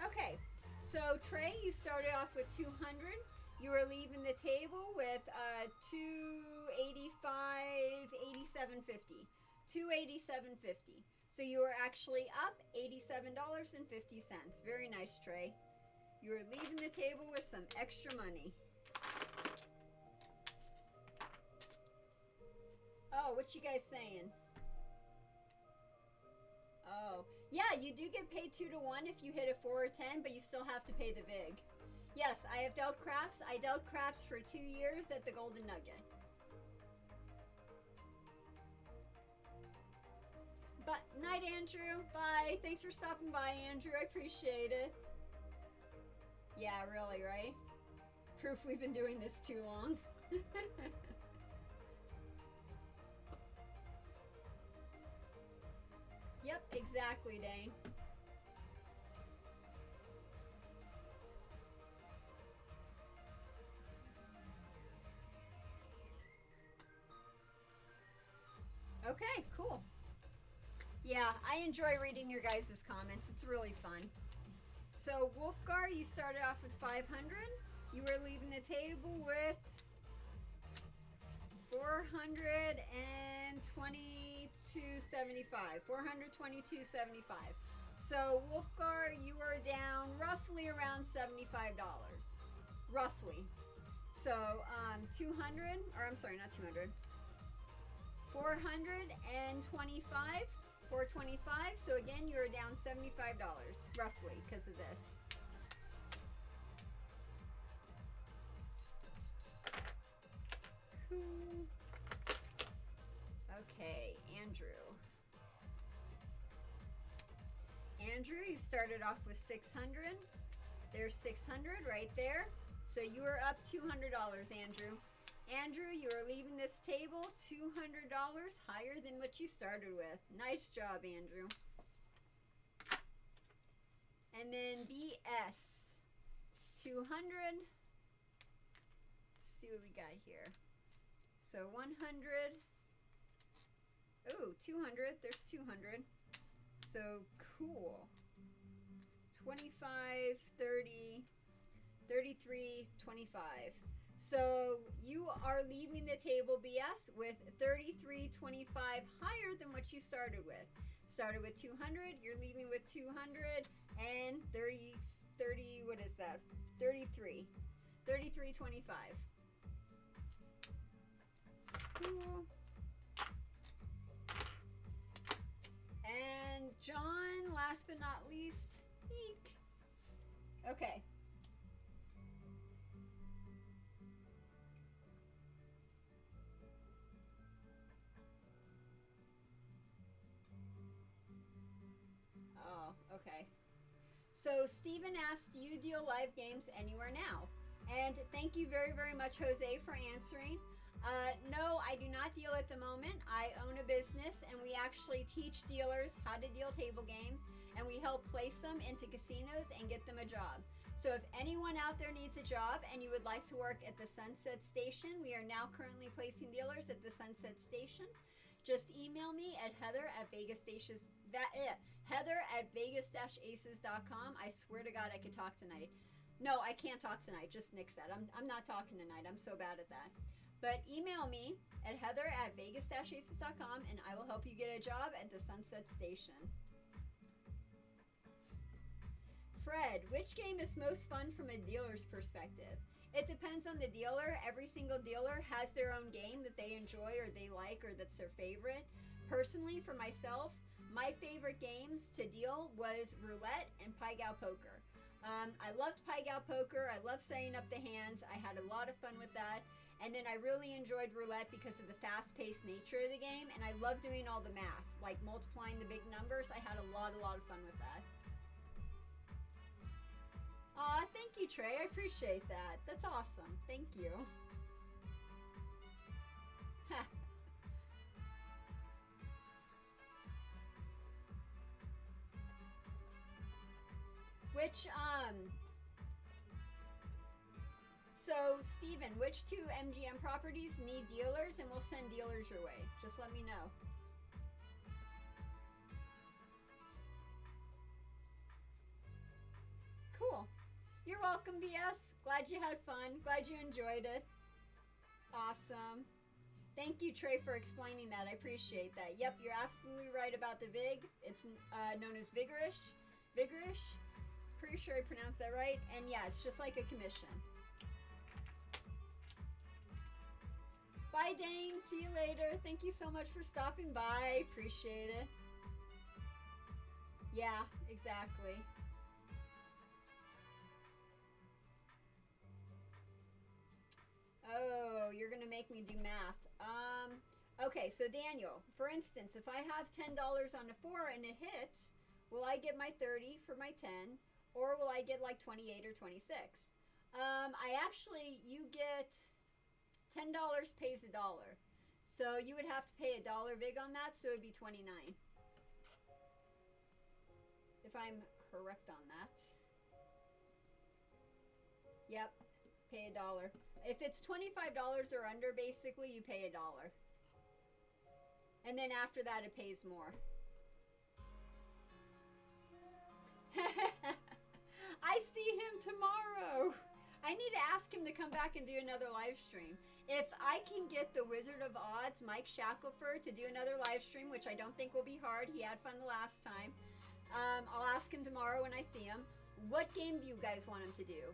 Okay, so Trey, you started off with 200. You are leaving the table with 285, 87.50. 287.50. So you are actually up $87.50. Very nice, Trey. You are leaving the table with some extra money. Oh, what you guys saying? Oh, yeah, you do get paid 2 to 1 if you hit a 4 or 10, but you still have to pay the vig. Yes, I have dealt craps. I dealt craps for 2 years at the Golden Nugget. But night, Andrew. Bye. Thanks for stopping by, Andrew. I appreciate it. Yeah, really, right? Proof we've been doing this too long. Yep, exactly, Dane. Okay, cool. Yeah, I enjoy reading your guys' comments. It's really fun. So, Wolfgar, you started off with 500. You were leaving the table with 422.75. 422.75. So, Wolfgar, you were down roughly around $75. Roughly. So, 200, or I'm sorry, not 200. 425. 425. So again, you're down $75 roughly because of this. Cool. Okay, Andrew. Andrew, you started off with 600. There's 600 right there. So you are up $200, Andrew. Andrew, you are leaving this table $200 higher than what you started with. Nice job, Andrew. And then BS, 200. Let's see what we got here. So 100. Ooh, 200. There's 200. So cool. 25, 30, 33, 25. So you are leaving the table, BS, with 33.25 higher than what you started with. Started with 200, you're leaving with 200 and 30, what is that? 33. 33.25. Cool. And John, last but not least, eek. Okay. Oh, okay. So Steven asked, do you deal live games anywhere now? And thank you very, very much, Jose, for answering. No, I do not deal at the moment. I own a business and we actually teach dealers how to deal table games and we help place them into casinos and get them a job. So if anyone out there needs a job and you would like to work at the Sunset Station, we are now currently placing dealers at the Sunset Station. Just email me at heather@vegas-aces.com. I swear to God I could talk tonight. No, I can't talk tonight. Just nix that. I'm not talking tonight. I'm so bad at that. But email me at heather@vegas-aces.com and I will help you get a job at the Sunset Station. Fred, which game is most fun from a dealer's perspective? It depends on the dealer. Every single dealer has their own game that they enjoy or they like or that's their favorite. Personally, for myself, my favorite games to deal was roulette and Pai Gow poker. I loved Pai Gow poker. I loved setting up the hands. I had a lot of fun with that. And then I really enjoyed roulette because of the fast-paced nature of the game, and I love doing all the math, like multiplying the big numbers. I had a lot of fun with that. Aw, thank you, Trey. I appreciate that. That's awesome. Thank you. So, Steven, which 2 MGM properties need dealers, and we'll send dealers your way. Just let me know. Cool. You're welcome, BS. Glad you had fun. Glad you enjoyed it. Awesome. Thank you, Trey, for explaining that. I appreciate that. Yep, you're absolutely right about the VIG. It's known as Vigorish. Vigorish. Pretty sure I pronounced that right. And yeah, it's just like a commission. Bye, Dane. See you later. Thank you so much for stopping by. Appreciate it. Yeah, exactly. Oh, you're going to make me do math. Okay, so Daniel, for instance, if I have $10 on a 4 and it hits, will I get my 30 for my 10, or will I get like 28 or 26? You get $10 pays $1. So you would have to pay $1 VIG on that, so it would be 29. If I'm correct on that. Yep, pay $1. If it's $25 or under, basically, you pay $1. And then after that, it pays more. I see him tomorrow. I need to ask him to come back and do another live stream. If I can get the Wizard of Odds, Mike Shackelford, to do another live stream, which I don't think will be hard. He had fun the last time. I'll ask him tomorrow when I see him. What game do you guys want him to do?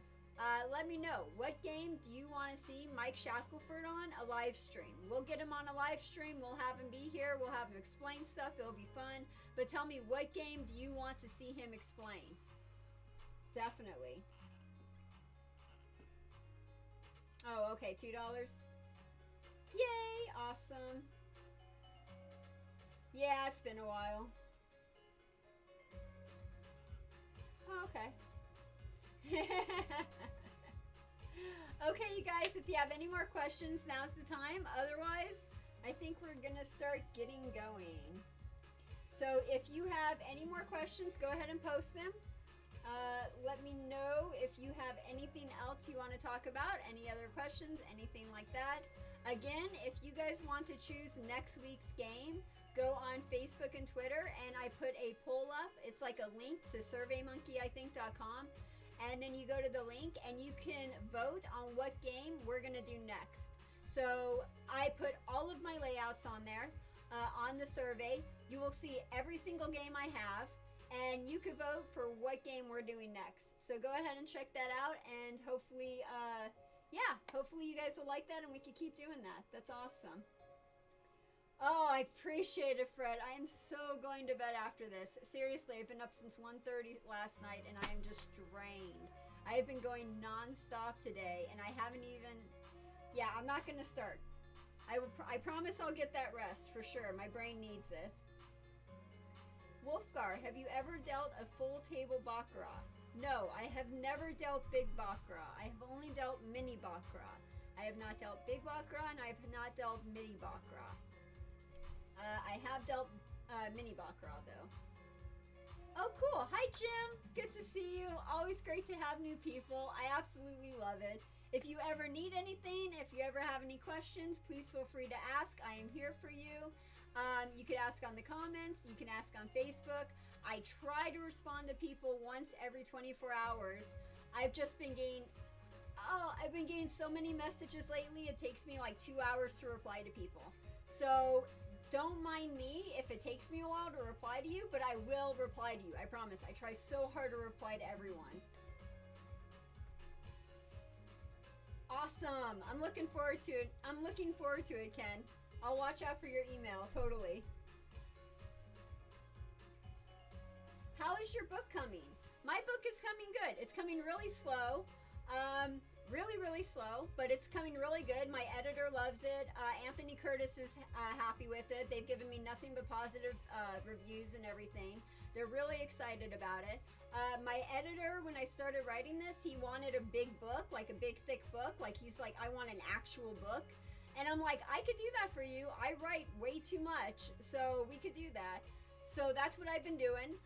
Let me know. What game do you want to see Mike Shackelford on? A live stream. We'll get him on a live stream. We'll have him be here. We'll have him explain stuff. It'll be fun. But tell me, what game do you want to see him explain? Definitely. Oh, okay. $2. Yay! Awesome. Yeah, it's been a while. Oh, okay. Okay, you guys, if you have any more questions, now's the time. Otherwise, I think we're gonna start getting going. So if you have any more questions, go ahead and post them. Let me know if you have anything else you want to talk about, any other questions, anything like that. Again, if you guys want to choose next week's game, go on Facebook and Twitter, and I put a poll up. It's like a link to surveymonkey.com. And then you go to the link and you can vote on what game we're going to do next. So I put all of my layouts on there on the survey. You will see every single game I have, and you can vote for what game we're doing next. So go ahead and check that out, and hopefully, hopefully you guys will like that and we can keep doing that. That's awesome. Oh, I appreciate it, Fred. I am so going to bed after this. Seriously, I've been up since 1:30 last night, and I am just drained. I have been going non-stop today, and I haven't even... Yeah, I'm not going to start. I promise I'll get that rest, for sure. My brain needs it. Wolfgar, have you ever dealt a full table Baccarat? No, I have never dealt big Baccarat. I have only dealt Mini-Baccarat. I have not dealt big Baccarat, and I have not dealt Mini-Baccarat. I have dealt Mini-Baccarat, though. Oh, cool. Hi, Jim. Good to see you. Always great to have new people. I absolutely love it. If you ever need anything, if you ever have any questions, please feel free to ask. I am here for you. You can ask on the comments. You can ask on Facebook. I try to respond to people once every 24 hours. I've been getting so many messages lately. It takes me like 2 hours to reply to people. So don't mind me if it takes me a while to reply to you, but I will reply to you. I promise. I try so hard to reply to everyone. Awesome. I'm looking forward to it. I'm looking forward to it, Ken. I'll watch out for your email. Totally. How is your book coming? My book is coming good. It's coming really slow. really, really slow, but it's coming really good. My editor loves it. Anthony Curtis is happy with it. They've given me nothing but positive reviews and everything. They're really excited about it. My editor, when I started writing this, he wanted a big book, like a big thick book. Like he's like, I want an actual book. And I'm like, I could do that for you. I write way too much, so we could do that. So that's what I've been doing.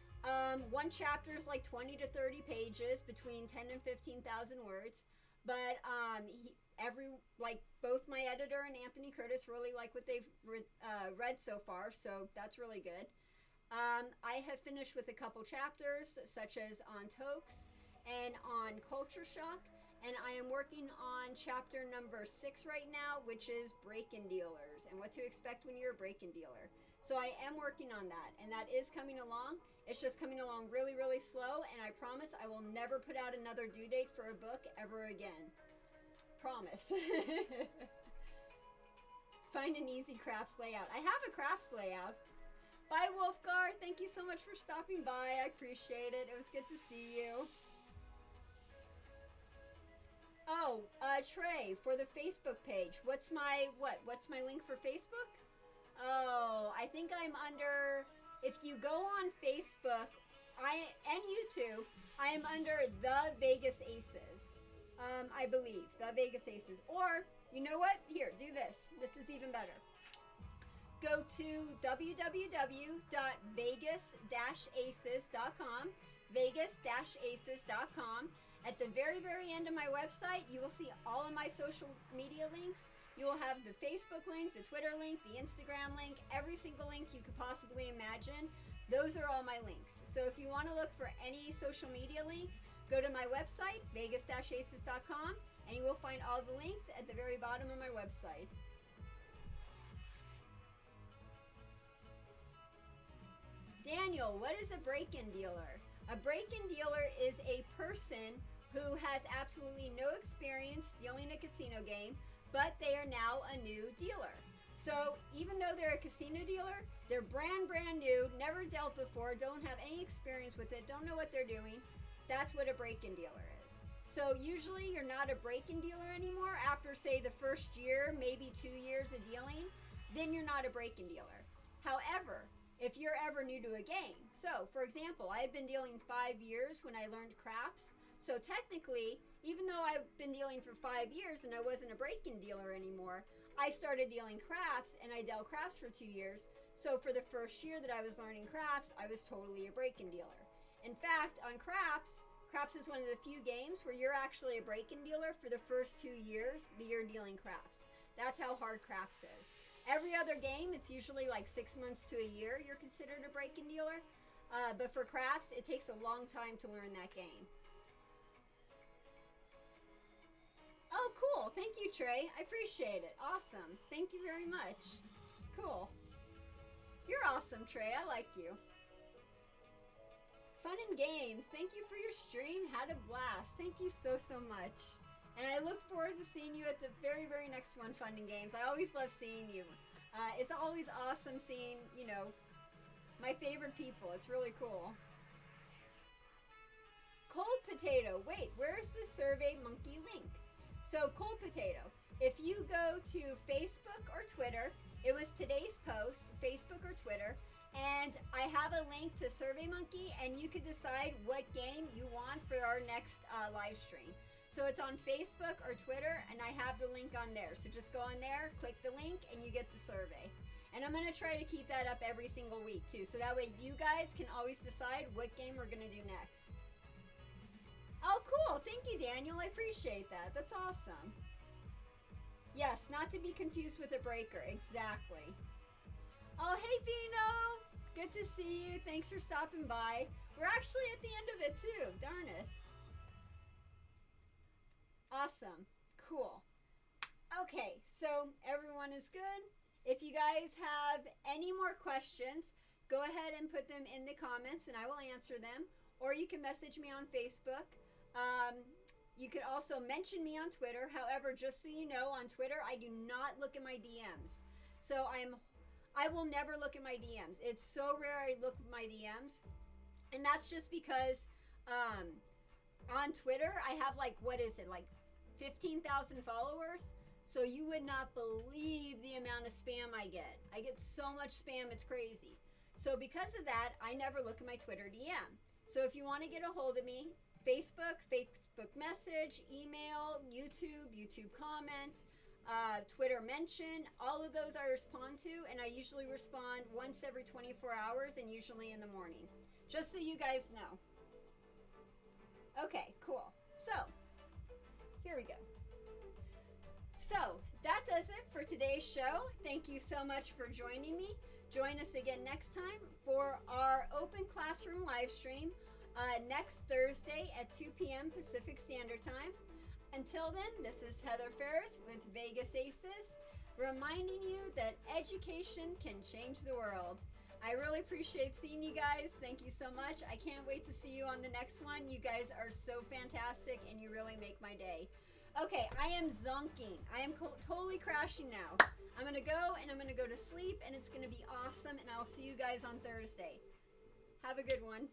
One chapter is like 20 to 30 pages, between 10 and 15,000 words. But both my editor and Anthony Curtis really like what they've read so far, so that's really good. I have finished with a couple chapters, such as on Tokes and on Culture Shock. And I am working on chapter number 6 right now, which is break-in dealers and what to expect when you're a break-in dealer. So I am working on that, and that is coming along. It's just coming along really, really slow, and I promise I will never put out another due date for a book ever again. Promise. Find an easy crafts layout. I have a crafts layout. Bye, Wolfgar. Thank you so much for stopping by. I appreciate it. It was good to see you. Oh, Trey, for the Facebook page, what's my link for Facebook? Oh, I think I'm under, if you go on Facebook and YouTube, I am under The Vegas Aces. I believe, The Vegas Aces. Or, you know what? Here, do this. This is even better. Go to www.vegas-aces.com, vegas-aces.com. At the very, very end of my website, you will see all of my social media links. You will have the Facebook link, the Twitter link, the Instagram link, every single link you could possibly imagine. Those are all my links. So if you want to look for any social media link, go to my website, vegas-aces.com, and you will find all the links at the very bottom of my website. Daniel, what is a break-in dealer? A break-in dealer is a person who has absolutely no experience dealing a casino game, but they are now a new dealer. So even though they're a casino dealer, they're brand new, never dealt before, don't have any experience with it, don't know what they're doing. That's what a break-in dealer is. So usually you're not a break-in dealer anymore after, say, the first year, maybe 2 years of dealing, then you're not a break-in dealer. However, if you're ever new to a game, so for example, I had been dealing 5 years when I learned craps. So technically, even though I've been dealing for 5 years and I wasn't a break-in dealer anymore, I started dealing craps and I dealt craps for 2 years. So for the first year that I was learning craps, I was totally a break-in dealer. In fact, on craps is one of the few games where you're actually a break-in dealer for the first 2 years that you're dealing craps. That's how hard craps is. Every other game, it's usually like 6 months to a year you're considered a break-in dealer. But for craps, it takes a long time to learn that game. Oh, cool. Thank you, Trey. I appreciate it. Awesome. Thank you very much. Cool. You're awesome, Trey. I like you. Fun and games. Thank you for your stream. Had a blast. Thank you so much. And I look forward to seeing you at the very, very next one, Fun and Games. I always love seeing you. It's always awesome seeing, my favorite people. It's really cool. Cold Potato. Wait, where's the Survey Monkey link? So, Cold Potato. If you go to Facebook or Twitter, it was today's post, Facebook or Twitter, and I have a link to Survey Monkey, and you could decide what game you want for our next live stream. So it's on Facebook or Twitter, and I have the link on there. So just go on there, click the link, and you get the survey. And I'm going to try to keep that up every single week, too. So that way you guys can always decide what game we're going to do next. Oh, cool. Thank you, Daniel. I appreciate that. That's awesome. Yes, not to be confused with a breaker. Exactly. Oh, hey, Vino. Good to see you. Thanks for stopping by. We're actually at the end of it, too. Darn it. Awesome. Cool. Okay, so everyone is good. If you guys have any more questions, go ahead and put them in the comments and I will answer them. Or you can message me on Facebook. You could also mention me on Twitter. However, just so you know, on Twitter, I do not look at my DMs. So I will never look at my DMs. It's so rare I look at my DMs. And that's just because on Twitter, I have like 50 15,000 followers. So you would not believe the amount of spam I get. I get so much spam, it's crazy. So because of that, I never look at my Twitter DM. So if you want to get a hold of me, Facebook message, email, YouTube comment, Twitter mention, all of those I respond to, and I usually respond once every 24 hours and usually in the morning. Just so you guys know. Okay, cool. So, here we go. So, that does it for today's show. Thank you so much for joining me. Join us again next time for our open classroom live stream next Thursday at 2 p.m. Pacific Standard Time. Until then, this is Heather Ferris with Vegas Aces, reminding you that education can change the world. I really appreciate seeing you guys. Thank you so much. I can't wait to see you on the next one. You guys are so fantastic and you really make my day. Okay, I am zonking. I am totally crashing now. I'm going to go and I'm going to go to sleep and it's going to be awesome and I'll see you guys on Thursday. Have a good one.